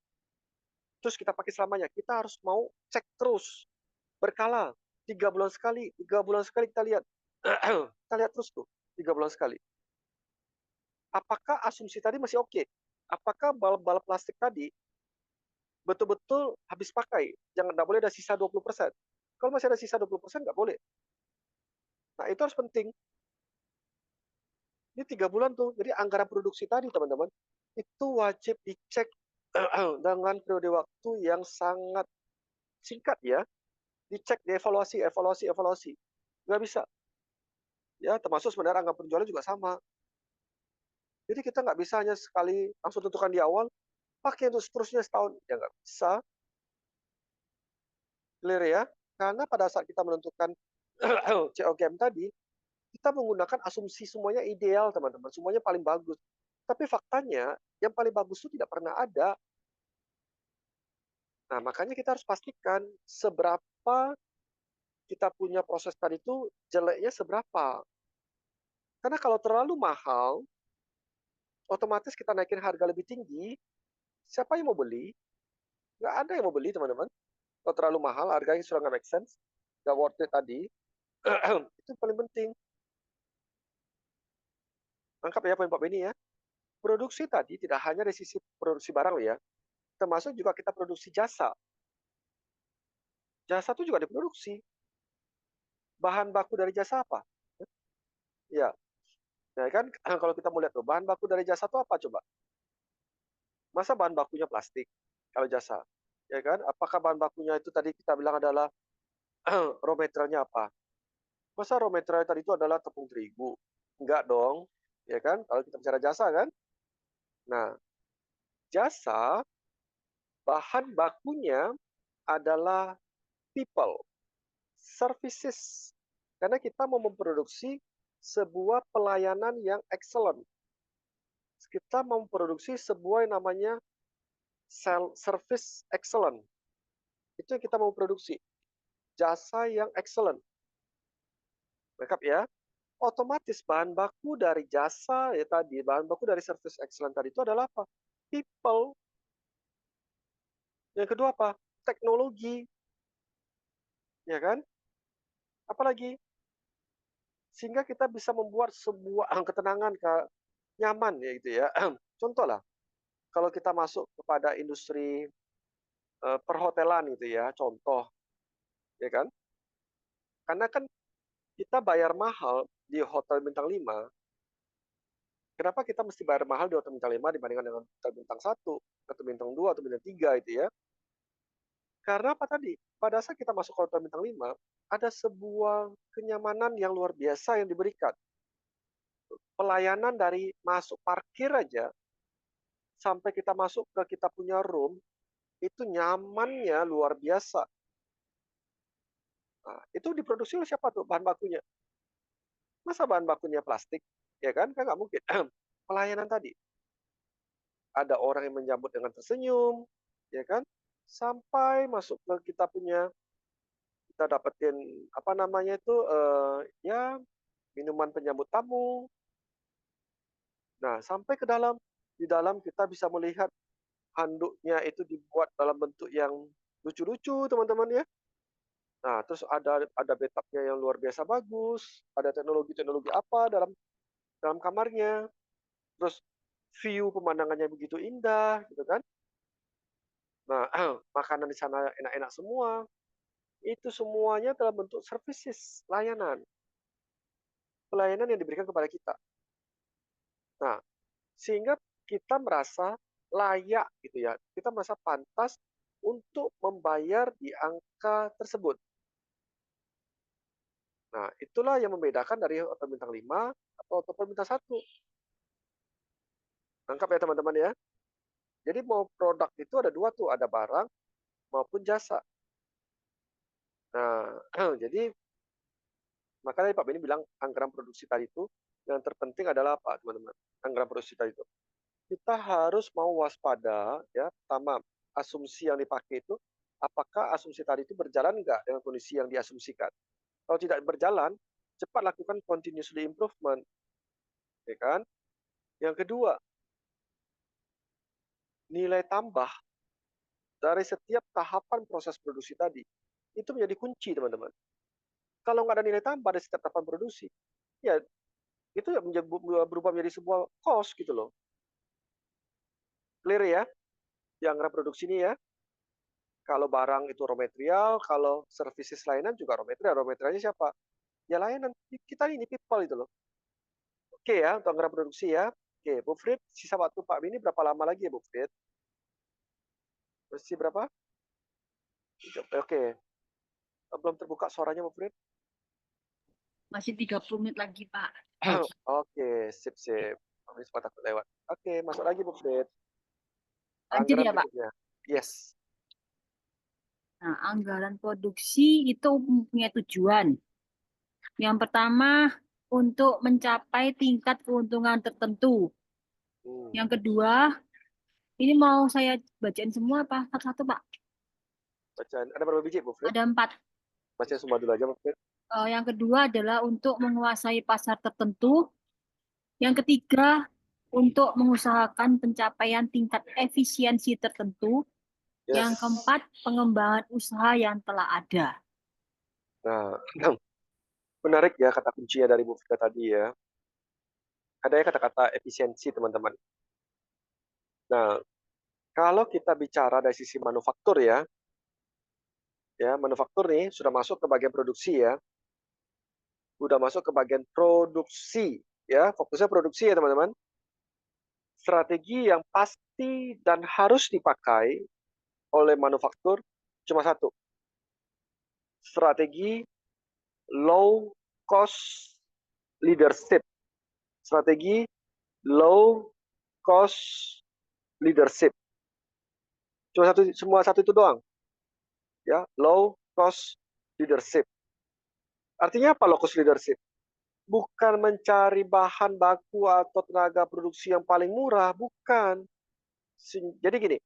Terus kita pakai selamanya. Kita harus mau cek terus. Berkala. 3 bulan sekali. 3 bulan sekali kita lihat. Kita lihat terus tuh. 3 bulan sekali. Apakah asumsi tadi masih oke? Apakah bal-bal plastik tadi betul-betul habis pakai? Nggak boleh ada sisa 20%. Kalau masih ada sisa 20%, nggak boleh. Nah, itu harus penting. Ini 3 bulan tuh. Jadi anggaran produksi tadi, teman-teman, itu wajib dicek dengan periode waktu yang sangat singkat ya. Dicek, dievaluasi, evaluasi. Nggak bisa. Ya, termasuk sebenarnya angka penjualan juga sama. Jadi kita nggak bisa hanya sekali langsung tentukan di awal, pakai untuk seterusnya setahun. Ya nggak bisa. Clear ya? Karena pada saat kita menentukan COGM tadi, kita menggunakan asumsi semuanya ideal, teman-teman. Semuanya paling bagus. Tapi faktanya, yang paling bagus itu tidak pernah ada. Nah, makanya kita harus pastikan seberapa kita punya proses tadi itu jeleknya seberapa. Karena kalau terlalu mahal, otomatis kita naikin harga lebih tinggi, siapa yang mau beli? Nggak ada yang mau beli, teman-teman. Kalau terlalu mahal, harganya sudah nggak make sense, nggak worth it tadi. Itu paling penting. Lengkap ya poin-poin ini ya. Produksi tadi tidak hanya dari sisi produksi barang ya, termasuk juga kita produksi jasa. Jasa itu juga diproduksi. Bahan baku dari jasa apa? Ya, ya kan kalau kita mau lihat tuh, bahan baku dari jasa itu apa coba? Masa bahan bakunya plastik kalau jasa? Ya kan? Apakah bahan bakunya itu tadi kita bilang adalah raw materialnya apa? Masa raw material tadi itu adalah tepung terigu? Enggak dong, ya kan? Kalau kita bicara jasa kan? Nah, jasa bahan bakunya adalah people, services. Karena kita mau memproduksi sebuah pelayanan yang excellent. Kita mau memproduksi sebuah yang namanya service excellent. Itu yang kita mau produksi. Jasa yang excellent. Lengkap ya. Otomatis bahan baku dari jasa ya tadi, bahan baku dari service excellent tadi itu adalah apa? People. Yang kedua apa? Teknologi, ya kan? Apalagi? Sehingga kita bisa membuat sebuah ketenangan, nyaman ya gitu ya. Contohlah, kalau kita masuk kepada industri perhotelan gitu ya, contoh, ya kan? Karena kan kita bayar mahal di hotel bintang 5. Kenapa kita mesti bayar mahal di hotel bintang 5 dibandingkan dengan hotel bintang 1, atau bintang 2, atau bintang 3 itu ya? Karena apa tadi? Pada saat kita masuk hotel bintang 5, ada sebuah kenyamanan yang luar biasa yang diberikan. Pelayanan dari masuk parkir aja sampai kita masuk ke kita punya room, itu nyamannya luar biasa. Nah, itu diproduksi oleh siapa tuh bahan bakunya? Masa bahan bakunya plastik? Ya kan? Kan nggak mungkin. Pelayanan tadi. Ada orang yang menyambut dengan tersenyum, ya kan? Sampai masuk ke kita punya, kita dapetin apa namanya itu, ya minuman penyambut tamu. Nah, sampai ke dalam, di dalam kita bisa melihat handuknya itu dibuat dalam bentuk yang lucu-lucu, teman-teman ya. Nah, terus ada bathtub-nya yang luar biasa bagus, ada teknologi-teknologi apa dalam dalam kamarnya, terus view pemandangannya begitu indah, gitu kan. Nah, makanan di sana enak-enak semua. Itu semuanya dalam bentuk services, layanan. Pelayanan yang diberikan kepada kita. Nah, sehingga kita merasa layak gitu ya. Kita merasa pantas untuk membayar di angka tersebut. Nah, itulah yang membedakan dari hotel bintang 5 atau hotel bintang 1. Nangkap ya teman-teman ya. Jadi mau produk itu ada dua tuh, ada barang maupun jasa. Nah, jadi makanya Pak Beni bilang anggaran produksi tadi itu yang terpenting adalah apa teman-teman? Anggaran produksi tadi itu. Kita harus mau waspada ya, pertama asumsi yang dipakai itu apakah asumsi tadi itu berjalan enggak dengan kondisi yang diasumsikan. Kalau tidak berjalan, cepat lakukan continuously improvement, ya kan? Yang kedua, nilai tambah dari setiap tahapan proses produksi tadi itu menjadi kunci teman-teman. Kalau nggak ada nilai tambah dari setiap tahapan produksi, ya itu berubah menjadi sebuah cost gitu loh. Clear ya? Yang reproduksi ini ya. Kalau barang itu raw material, kalau services layanan juga raw material. Raw materialnya siapa? Ya layanan. Kita ini people itu loh. Oke ya, untuk anggaran produksi ya. Oke, Bu Frit, sisa waktu Pak Bini berapa lama lagi ya Bu Frit? Masih berapa? Oke, belum terbuka suaranya Bu Frit. Masih 30 menit lagi, Pak. Oke, sip sip. Pak Bini sempat takut lewat. Oke, masuk lagi Bu Frit. Lanjut Anggaran ya, Pak. berikutnya. Yes. Nah, anggaran produksi itu mempunyai tujuan. Yang pertama, untuk mencapai tingkat keuntungan tertentu. Hmm. Yang kedua, ini mau saya bacain semua apa? Satu-satu, Pak. Bacaan. Ada berapa biji Bu Frit? Ada 4. Baca semua dulu aja Bu Frit. Yang kedua adalah untuk menguasai pasar tertentu. Yang ketiga, untuk mengusahakan pencapaian tingkat efisiensi tertentu. Yes. Yang keempat, pengembangan usaha yang telah ada. Nah, menarik ya kata kuncinya dari Bu Frit tadi ya. Ada ya kata-kata efisiensi teman-teman. Nah, kalau kita bicara dari sisi manufaktur ya manufaktur nih sudah masuk ke bagian produksi ya, sudah masuk ke bagian produksi ya, fokusnya produksi ya teman-teman. Strategi yang pasti dan harus dipakai oleh manufaktur cuma satu, strategi low cost leadership, strategi low cost leadership. Cuma satu, semua satu itu doang ya, low cost leadership. Artinya apa low cost leadership? Bukan mencari bahan baku atau tenaga produksi yang paling murah, bukan. Jadi gini,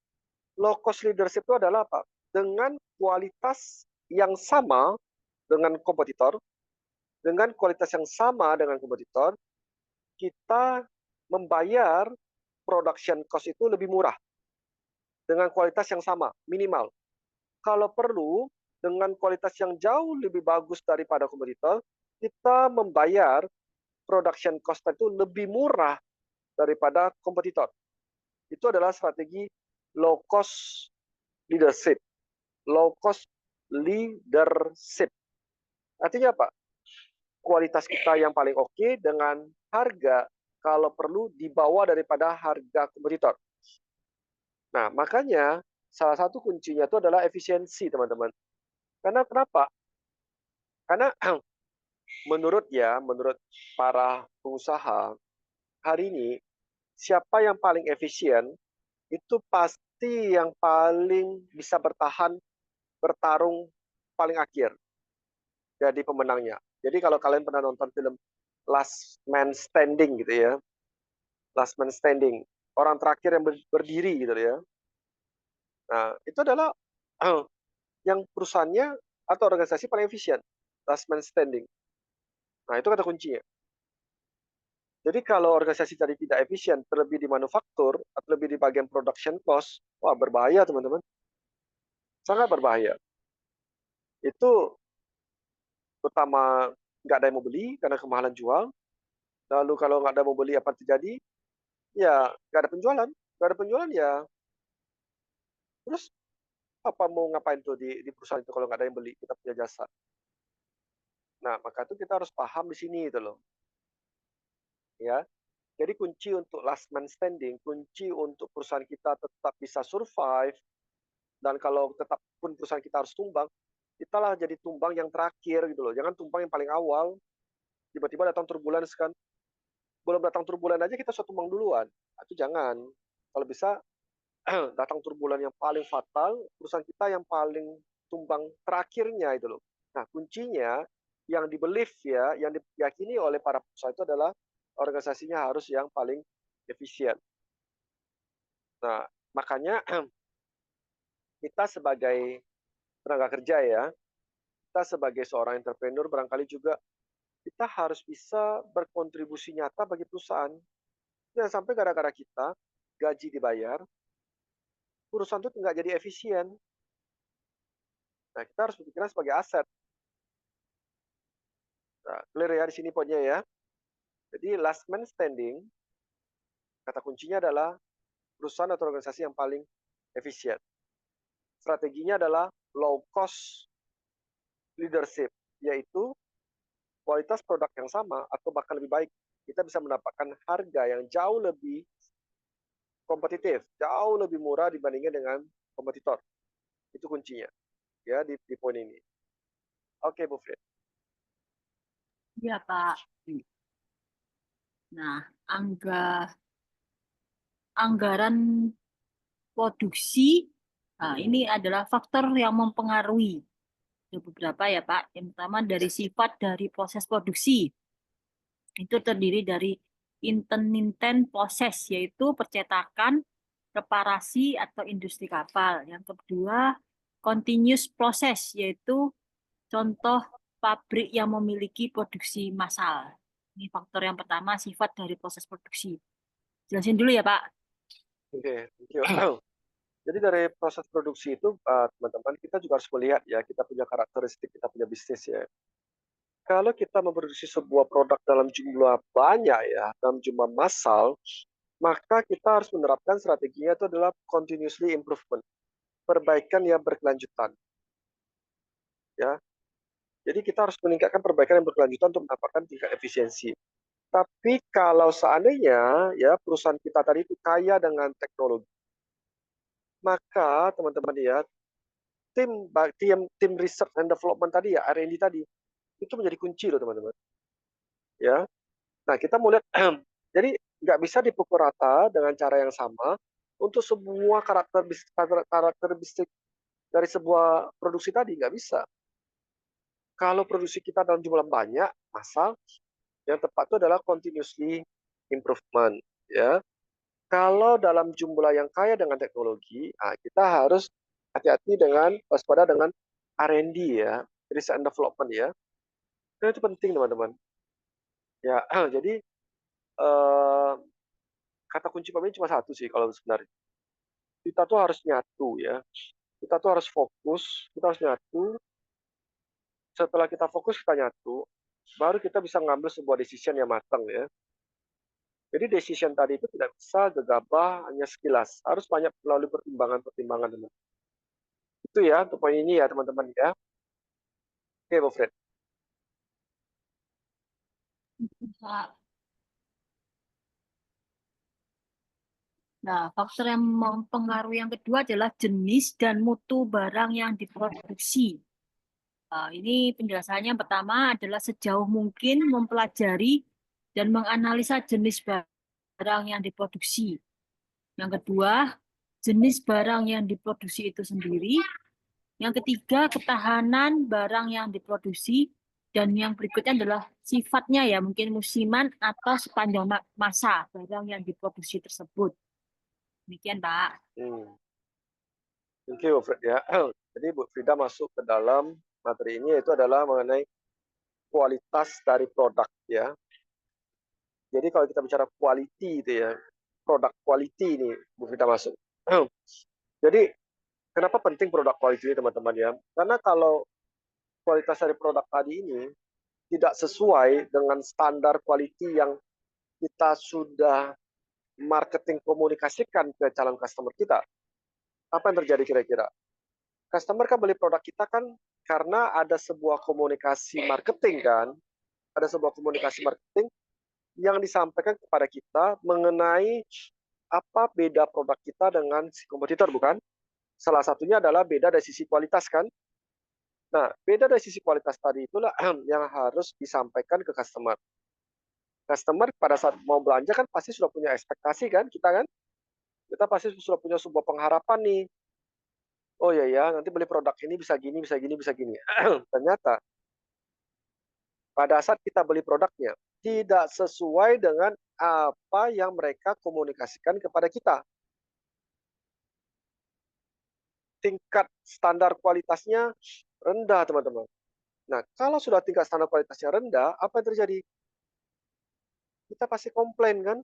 low cost leadership itu adalah apa? Dengan kualitas yang sama dengan kompetitor, dengan kualitas yang sama dengan kompetitor, kita membayar production cost itu lebih murah. dengan kualitas yang sama, minimal. Kalau perlu, dengan kualitas yang jauh lebih bagus daripada kompetitor, kita membayar production cost itu lebih murah daripada kompetitor. Itu adalah strategi low cost leadership. Low cost leadership. Artinya apa? Kualitas kita yang paling oke dengan harga kalau perlu di bawah daripada harga kompetitor. Nah, makanya salah satu kuncinya itu adalah efisiensi, teman-teman. Karena kenapa? Karena menurut para pengusaha, hari ini siapa yang paling efisien itu pasti yang paling bisa bertarung paling akhir jadi pemenangnya. Jadi kalau kalian pernah nonton film Last Man Standing gitu ya, Last Man Standing, orang terakhir yang berdiri gitu ya. Nah, itu adalah yang perusahaannya atau organisasi paling efisien, Last Man Standing. Nah, itu kata kuncinya. Jadi kalau organisasi tadi tidak efisien, terlebih di manufaktur, atau lebih di bagian production cost, wah berbahaya teman-teman. Sangat berbahaya. Itu pertama nggak ada yang mau beli karena kemahalan jual. Lalu kalau nggak ada yang mau beli apa terjadi? Ya nggak ada penjualan. Nggak ada penjualan ya. Terus apa mau ngapain tuh di perusahaan itu kalau nggak ada yang beli kita punya jasa? Nah maka itu kita harus paham di sini itu loh. Ya. Jadi kunci untuk last man standing, kunci untuk perusahaan kita tetap bisa survive, dan kalau tetap pun perusahaan kita harus tumbang, kita lah jadi tumbang yang terakhir gitu loh. Jangan tumbang yang paling awal, tiba-tiba datang turbulence kan. Belum datang turbulen aja kita sudah tumbang duluan. Itu jangan. Kalau bisa datang turbulen yang paling fatal, perusahaan kita yang paling tumbang terakhirnya itu loh. Nah, kuncinya yang dibelief ya, yang diyakini oleh para perusahaan itu adalah organisasinya harus yang paling efisien. Nah, makanya kita sebagai tenaga kerja ya, kita sebagai seorang entrepreneur barangkali juga kita harus bisa berkontribusi nyata bagi perusahaan. Jangan sampai gara-gara kita gaji dibayar, perusahaan itu nggak jadi efisien. Nah, kita harus berpikirnya sebagai aset. Nah, clear ya di sini poinnya ya. Jadi last man standing, kata kuncinya adalah perusahaan atau organisasi yang paling efisien. Strateginya adalah low cost leadership, yaitu kualitas produk yang sama atau bahkan lebih baik. Kita bisa mendapatkan harga yang jauh lebih kompetitif, jauh lebih murah dibandingkan dengan kompetitor. Itu kuncinya ya di poin ini. Oke, Bu Fred. Iya, Pak. Nah, anggaran produksi, nah, ini adalah faktor yang mempengaruhi. Ada beberapa ya, Pak. Yang pertama dari sifat dari proses produksi. Itu terdiri dari intent proses, yaitu percetakan, reparasi, atau industri kapal. Yang kedua, continuous proses, yaitu contoh pabrik yang memiliki produksi massal. Ini faktor yang pertama, sifat dari proses produksi. Jelasin dulu ya, Pak. Oke, thank you. Jadi dari proses produksi itu, teman-teman, kita juga harus melihat ya, kita punya karakteristik, kita punya bisnis ya. Kalau kita memproduksi sebuah produk dalam jumlah banyak ya, dalam jumlah massal, maka kita harus menerapkan strateginya itu adalah continuously improvement, perbaikan yang berkelanjutan. Ya, jadi kita harus meningkatkan perbaikan yang berkelanjutan untuk mendapatkan tingkat efisiensi. Tapi kalau seandainya ya perusahaan kita tadi itu kaya dengan teknologi, maka teman-teman ya tim research and development tadi ya R&D tadi itu menjadi kunci loh teman-teman. Ya, nah kita mau lihat jadi nggak bisa dipukul rata dengan cara yang sama untuk semua karakteristik dari sebuah produksi tadi nggak bisa. Kalau produksi kita dalam jumlah banyak, massal, yang tepat itu adalah continuously improvement. Ya, kalau dalam jumlah yang kaya dengan teknologi, kita harus hati-hati dengan waspada dengan R&D ya, research and development ya. Nah, itu penting teman-teman. Ya, jadi kata kunci pemain cuma satu sih kalau sebenarnya. kita tuh harus nyatu ya. Kita tuh harus fokus, kita harus nyatu. Setelah kita fokus, kita nyatu, baru kita bisa ngambil sebuah decision yang matang ya. Jadi decision tadi itu tidak bisa gegabah hanya sekilas, harus banyak melalui pertimbangan-pertimbangan. Itu ya untuk poin ini ya teman-teman ya. Oke, Bu Fred. Nah, faktor yang mempengaruhi yang kedua adalah jenis dan mutu barang yang diproduksi. Nah, ini penjelasannya pertama adalah sejauh mungkin mempelajari dan menganalisa jenis barang yang diproduksi. Yang kedua, jenis barang yang diproduksi itu sendiri. Yang ketiga, ketahanan barang yang diproduksi. Dan yang berikutnya adalah sifatnya ya, mungkin musiman atau sepanjang masa barang yang diproduksi tersebut. Demikian, Pak. Thank you, Bu Fred ya. Jadi Bu Frida masuk ke dalam materi ini yaitu adalah mengenai kualitas dari produk ya. Jadi kalau kita bicara quality itu ya, produk quality ini Bu Frida masuk. Jadi kenapa penting produk quality ini teman-teman ya? Karena kalau kualitas dari produk tadi ini tidak sesuai dengan standar quality yang kita sudah marketing komunikasikan ke calon customer kita, apa yang terjadi kira-kira? Customer kan beli produk kita kan karena ada sebuah komunikasi marketing kan, ada sebuah komunikasi marketing yang disampaikan kepada kita mengenai apa beda produk kita dengan si kompetitor, bukan? Salah satunya adalah beda dari sisi kualitas kan. Nah, beda dari sisi kualitas tadi itulah yang harus disampaikan ke customer. Customer pada saat mau belanja kan pasti sudah punya ekspektasi kan, kita kan? Kita pasti sudah punya sebuah pengharapan nih. Oh ya ya, nanti beli produk ini bisa gini, bisa gini, bisa gini. Ternyata pada saat kita beli produknya tidak sesuai dengan apa yang mereka komunikasikan kepada kita. Tingkat standar kualitasnya rendah, teman-teman. Nah, kalau sudah tingkat standar kualitasnya rendah, apa yang terjadi? Kita pasti komplain kan?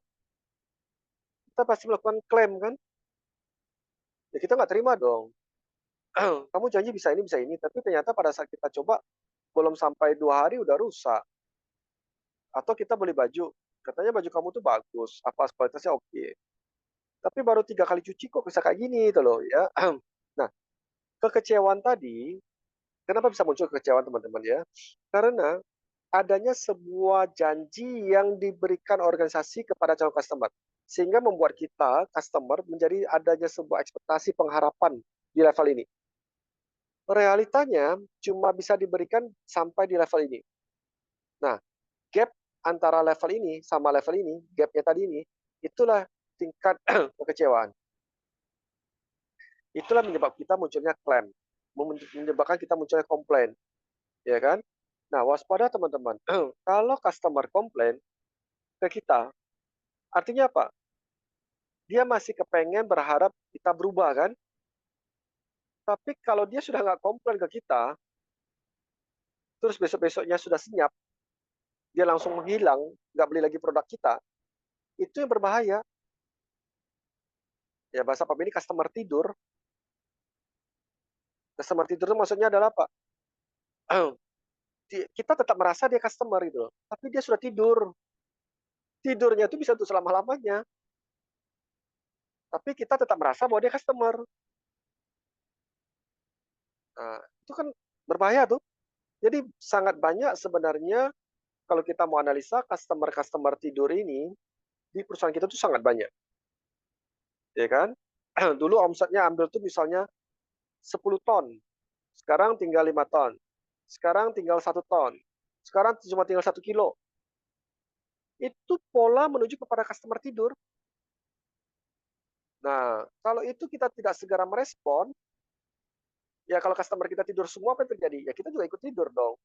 Kita pasti melakukan klaim kan? Ya kita nggak terima dong. Kamu janji bisa ini, tapi ternyata pada saat kita coba belum sampai 2 hari udah rusak. Atau kita beli baju, katanya baju kamu tuh bagus, apa kualitasnya oke. Tapi baru 3 kali cuci kok bisa kayak gini itu loh ya. Nah, kekecewaan tadi, kenapa bisa muncul kekecewaan teman-teman ya? Karena adanya sebuah janji yang diberikan organisasi kepada calon customer. Sehingga membuat kita, customer, menjadi adanya sebuah ekspektasi pengharapan di level ini. Realitanya cuma bisa diberikan sampai di level ini. Nah, gap antara level ini sama level ini, gapnya tadi ini, itulah tingkat kekecewaan. Itulah menyebabkan kita munculnya klaim, menyebabkan kita munculnya komplain, ya kan? Nah, waspada teman-teman. Kalau customer komplain ke kita, artinya apa? Dia masih kepengen berharap kita berubah kan? Tapi kalau dia sudah nggak komplain ke kita, terus besok-besoknya sudah senyap, dia langsung menghilang, nggak beli lagi produk kita, itu yang berbahaya. Ya bahasa Pak ini customer tidur. Customer tidur itu maksudnya adalah apa? Kita tetap merasa dia customer gitu loh, tapi dia sudah tidur. Tidurnya itu bisa untuk selama-lamanya. Tapi kita tetap merasa bahwa dia customer. Nah, itu kan berbahaya tuh. Jadi sangat banyak sebenarnya kalau kita mau analisa customer-customer tidur ini di perusahaan kita tuh sangat banyak. Ya kan? Dulu omsetnya ambil tuh misalnya 10 ton. Sekarang tinggal 5 ton. Sekarang tinggal 1 ton. Sekarang cuma tinggal 1 kilo. Itu pola menuju kepada customer tidur. Nah, kalau itu kita tidak segera merespon, ya kalau customer kita tidur semua apa yang terjadi? Ya kita juga ikut tidur dong.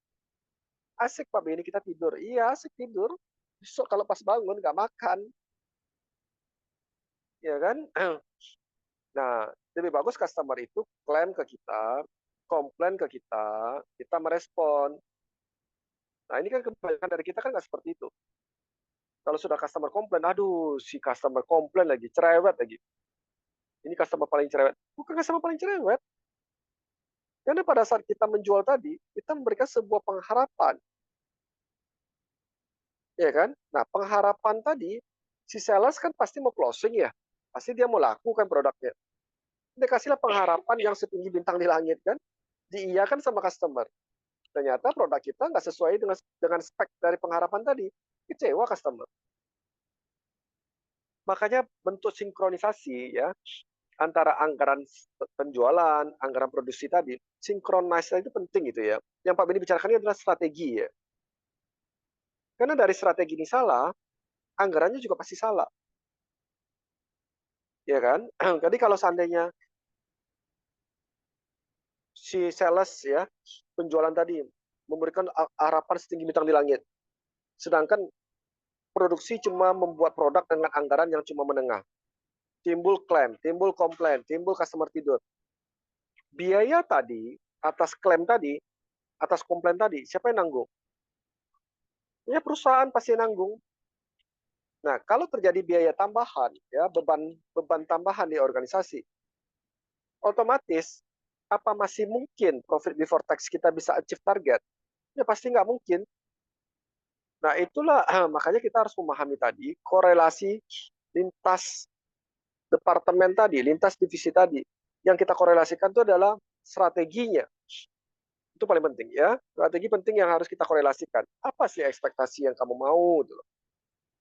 Asik Pak Beni kita tidur. Iya asik tidur. Besok kalau pas bangun nggak makan. Ya kan? Nah, lebih bagus customer itu klaim ke kita, komplain ke kita merespon. Nah, ini kan kebanyakan dari kita kan nggak seperti itu. Kalau sudah customer komplain, aduh si customer komplain lagi, cerewet lagi. ini customer paling cerewet. Bukan customer paling cerewet. Karena pada saat kita menjual tadi, kita memberikan sebuah pengharapan, ya kan? Nah, pengharapan tadi, si sales kan pasti mau closing ya, pasti dia mau laku kan produknya. Dia kasihlah pengharapan yang setinggi bintang di langit kan, diiyakan sama customer. Ternyata produk kita nggak sesuai dengan spek dari pengharapan tadi, kecewa customer. Makanya bentuk sinkronisasi ya antara anggaran penjualan, anggaran produksi tadi, sinkronisasi itu penting gitu ya. Yang Pak Beni bicarakan ini adalah strategi ya. Karena dari strategi ini salah, anggarannya juga pasti salah. Ya kan? Jadi kalau seandainya si sales ya, penjualan tadi memberikan harapan setinggi bintang di langit. Sedangkan produksi cuma membuat produk dengan anggaran yang cuma menengah. Timbul klaim, timbul komplain, timbul customer tidur. Biaya tadi, atas klaim tadi, atas komplain tadi, siapa yang nanggung? Ya perusahaan pasti nanggung. Nah, kalau terjadi biaya tambahan, ya beban tambahan di organisasi, otomatis apa masih mungkin profit before tax kita bisa achieve target? Ya pasti nggak mungkin. Nah, itulah makanya kita harus memahami tadi korelasi lintas departemen tadi, lintas divisi tadi. Yang kita korelasikan itu adalah strateginya. Itu paling penting ya. Strategi penting yang harus kita korelasikan. Apa sih ekspektasi yang kamu mau? Gitu.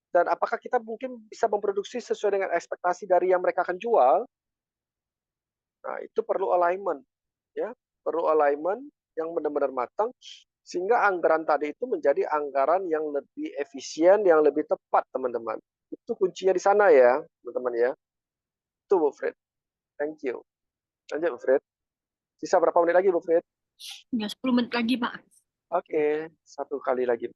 Dan apakah kita mungkin bisa memproduksi sesuai dengan ekspektasi dari yang mereka akan jual? Nah, itu perlu alignment. Ya, perlu alignment yang benar-benar matang sehingga anggaran tadi itu menjadi anggaran yang lebih efisien, yang lebih tepat, teman-teman. Itu kuncinya di sana ya, teman-teman ya. Itu Bu Fred. Thank you. Lanjut Bu Fred. Sisa berapa menit lagi Bu Fred? Ya, 10 menit lagi, Pak. Oke, satu kali lagi.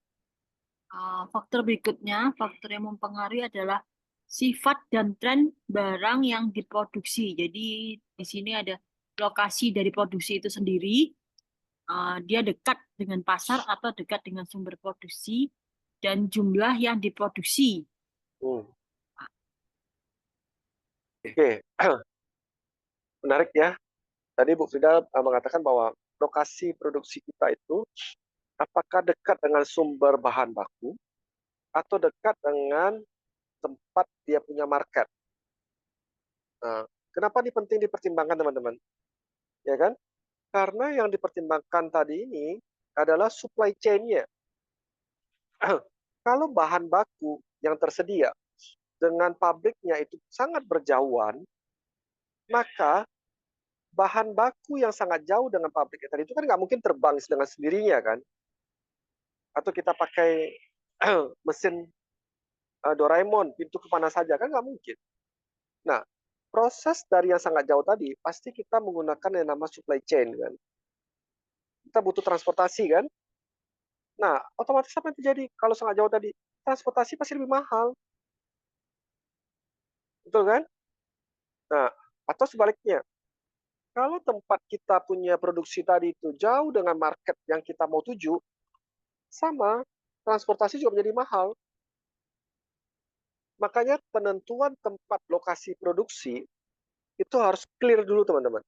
Faktor berikutnya, faktor yang mempengaruhi adalah sifat dan tren barang yang diproduksi. Jadi di sini ada lokasi dari produksi itu sendiri, dia dekat dengan pasar atau dekat dengan sumber produksi, dan jumlah yang diproduksi. Hmm. Oke, menarik ya. Tadi Bu Frida mengatakan bahwa lokasi produksi kita itu apakah dekat dengan sumber bahan baku atau dekat dengan tempat dia punya market. Nah, kenapa ini penting dipertimbangkan teman-teman? Ya kan? Karena yang dipertimbangkan tadi ini adalah supply chain-nya. Kalau bahan baku yang tersedia dengan pabriknya itu sangat berjauhan, maka bahan baku yang sangat jauh dengan pabriknya tadi itu kan nggak mungkin terbang dengan sendirinya kan? Atau kita pakai mesin Doraemon, pintu ke mana saja kan nggak mungkin. Nah, proses dari yang sangat jauh tadi pasti kita menggunakan yang nama supply chain kan. Kita butuh transportasi kan. Nah, otomatis apa yang terjadi kalau sangat jauh tadi? Transportasi pasti lebih mahal, betul kan? Nah, atau sebaliknya, kalau tempat kita punya produksi tadi itu jauh dengan market yang kita mau tuju, sama, transportasi juga menjadi mahal. Makanya penentuan tempat lokasi produksi itu harus clear dulu teman-teman.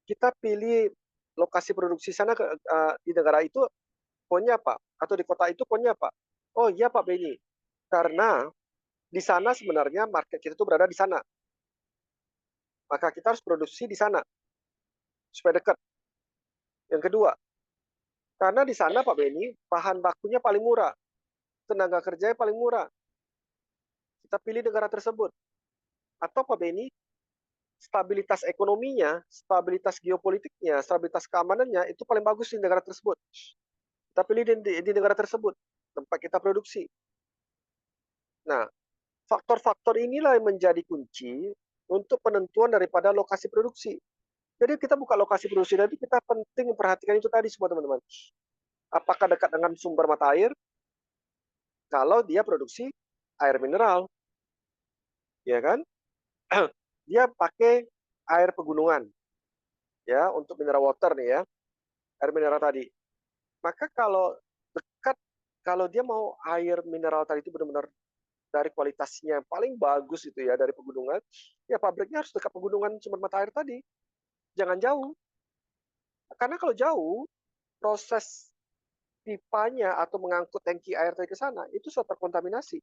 Kita pilih lokasi produksi sana di negara itu poinnya apa? Atau di kota itu poinnya apa? Oh iya Pak Beni, karena di sana sebenarnya market kita itu berada di sana. Maka kita harus produksi di sana supaya dekat. Yang kedua, karena di sana Pak Beni bahan bakunya paling murah, tenaga kerjanya paling murah. Kita pilih negara tersebut. Atau Pak Beni stabilitas ekonominya, stabilitas geopolitiknya, stabilitas keamanannya itu paling bagus di negara tersebut. Kita pilih di negara tersebut tempat kita produksi. Nah, faktor-faktor inilah yang menjadi kunci untuk penentuan daripada lokasi produksi. Jadi kita buka lokasi produksi tadi kita penting memperhatikan itu tadi semua teman-teman. Apakah dekat dengan sumber mata air? Kalau dia produksi air mineral, ya kan? Dia pakai air pegunungan, ya untuk mineral water nih ya, air mineral tadi. Maka kalau dekat, kalau dia mau air mineral tadi itu benar-benar dari kualitasnya yang paling bagus itu ya dari pegunungan, ya pabriknya harus dekat pegunungan sumber mata air tadi. Jangan jauh. Karena kalau jauh, proses pipanya atau mengangkut tangki air tadi ke sana itu sudah terkontaminasi.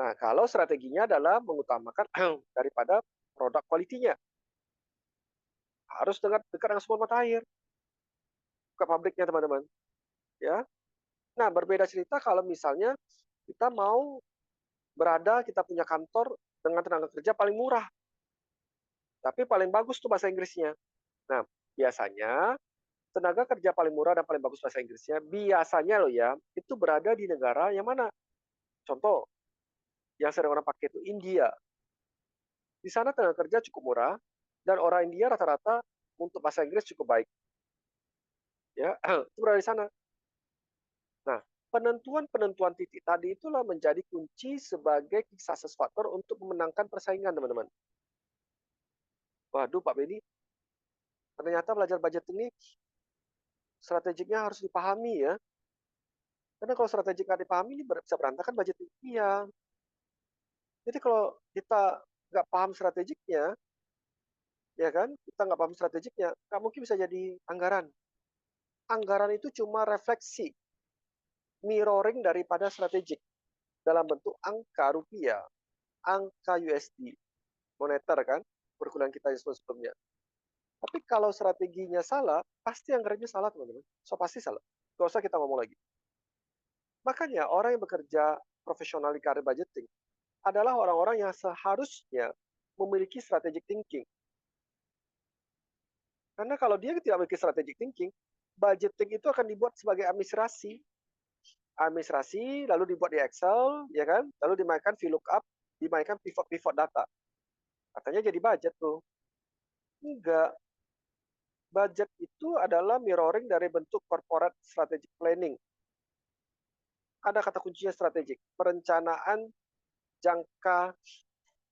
Nah, kalau strateginya adalah mengutamakan daripada produk kualitinya, harus dekat dengan sumber mata air ke pabriknya teman-teman. Ya, nah berbeda cerita kalau misalnya kita mau kita punya kantor dengan tenaga kerja paling murah, tapi paling bagus tuh bahasa Inggrisnya. Nah, biasanya tenaga kerja paling murah dan paling bagus bahasa Inggrisnya, biasanya loh ya, itu berada di negara yang mana? Contoh, yang sering orang pakai itu India. Di sana tenaga kerja cukup murah, dan orang India rata-rata untuk bahasa Inggris cukup baik. Ya, itu berada di sana. Nah, penentuan-penentuan titik tadi itulah menjadi kunci sebagai success factor untuk memenangkan persaingan, teman-teman. Waduh, Pak Beni, ternyata belajar budget ini strateginya harus dipahami ya. Karena kalau strategi nggak dipahami, ini bisa berantakan budget. Iya. Jadi kalau kita nggak paham strategiknya, ya kan, kita nggak paham strategiknya, nggak mungkin bisa jadi anggaran. Anggaran itu cuma refleksi, mirroring daripada strategik dalam bentuk angka rupiah, angka USD, moneter kan, perkuliahan kita yang sebelumnya. Tapi kalau strateginya salah, pasti anggarannya salah, teman-teman. So, pasti salah. Gak usah kita ngomong lagi. Makanya orang yang bekerja profesional di karir budgeting adalah orang-orang yang seharusnya memiliki strategic thinking. Karena kalau dia tidak memiliki strategic thinking, budgeting itu akan dibuat sebagai administrasi. Administrasi, lalu dibuat di Excel, ya kan? Lalu dimainkan VLOOKUP, dimainkan pivot-pivot data. Katanya jadi budget tuh. Enggak. Budget itu adalah mirroring dari bentuk corporate strategic planning. Ada kata kuncinya strategik, perencanaan jangka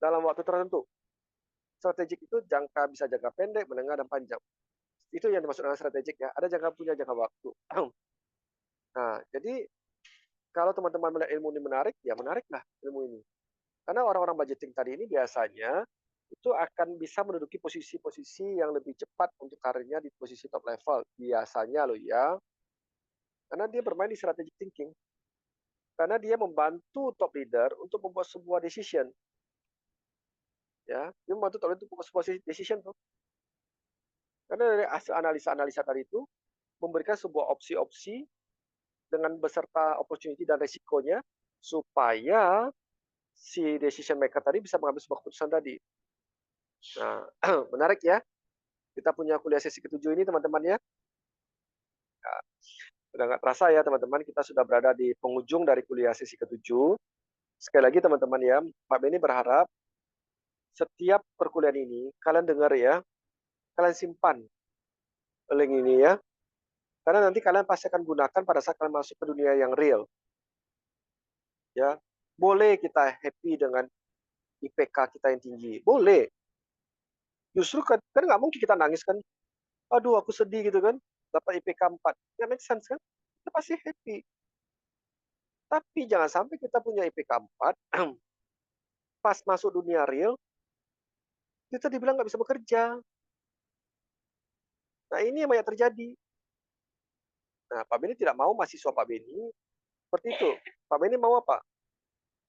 dalam waktu tertentu. Strategik itu bisa jangka pendek, menengah, dan panjang. Itu yang dimaksud dengan strategik ya. Ada punya jangka waktu. Nah, jadi kalau teman-teman melihat ilmu ini menarik, ya menariklah ilmu ini. Karena orang-orang budgeting tadi ini biasanya itu akan bisa menduduki posisi-posisi yang lebih cepat untuk karirnya di posisi top level. Biasanya loh ya. Karena dia bermain di strategic thinking. Karena dia membantu top leader untuk membuat sebuah decision. Ya, dia membantu top leader untuk membuat sebuah decision tuh. Karena dari hasil analisa-analisa tadi itu memberikan sebuah opsi-opsi dengan beserta opportunity dan resikonya supaya si decision maker tadi bisa mengambil sebuah keputusan tadi. Nah, menarik ya. Kita punya kuliah sesi ke-7 ini teman-teman ya. Nah, sudah nggak terasa ya teman-teman, kita sudah berada di penghujung dari kuliah sesi ke-7. Sekali lagi teman-teman ya, Pak Beni berharap setiap perkuliahan ini kalian dengar ya, kalian simpan link ini ya. Karena nanti kalian pasti akan gunakan pada saat kalian masuk ke dunia yang real. Ya, boleh kita happy dengan IPK kita yang tinggi, boleh. Justru kan nggak mungkin kita nangis kan, aduh aku sedih gitu kan, dapat IPK 4. Nggak make sense kan? Kita pasti happy. Tapi jangan sampai kita punya IPK 4, pas masuk dunia real, kita dibilang nggak bisa bekerja. Nah ini yang banyak terjadi. Nah Pak Beni tidak mau mahasiswa Pak Beni seperti itu. Pak Beni mau apa?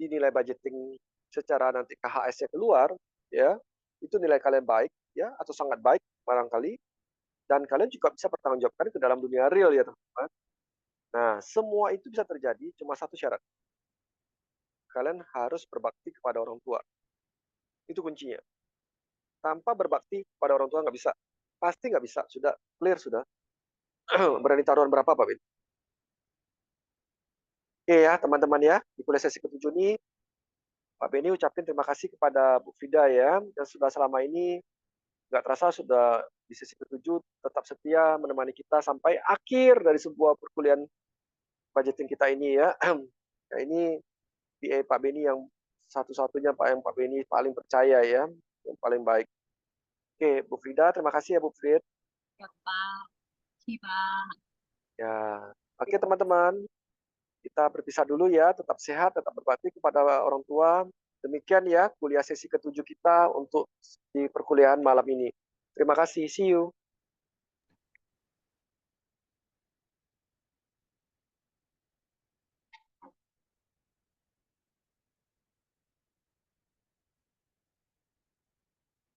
Dinilai budgeting secara nanti KHS-nya keluar, ya itu nilai kalian baik, ya atau sangat baik barangkali, dan kalian juga bisa pertanggungjawabkan ke dalam dunia real ya teman-teman. Nah semua itu bisa terjadi cuma satu syarat, kalian harus berbakti kepada orang tua. Itu kuncinya. Tanpa berbakti kepada orang tua nggak bisa, pasti nggak bisa. Sudah clear sudah. Berani taruhan berapa Pak Bin? Oke ya teman-teman ya, di kuliah sesi ke-7 ini Pak Beni ucapin terima kasih kepada Bu Fida ya, yang sudah selama ini nggak terasa sudah di sesi ke-7 tetap setia menemani kita sampai akhir dari sebuah perkuliahan budgeting kita ini ya. Nah, ini PA Pak Beni yang satu-satunya Pak yang Pak Beni paling percaya ya, yang paling baik. Oke, Bu Frida, terima kasih ya Bu Frid. Ya, Pak. Si, Pak. Ya, oke teman-teman. kita berpisah dulu ya, tetap sehat, tetap berbakti kepada orang tua. Demikian ya kuliah sesi ke-7 kita untuk di perkuliahan malam ini. Terima kasih, see you.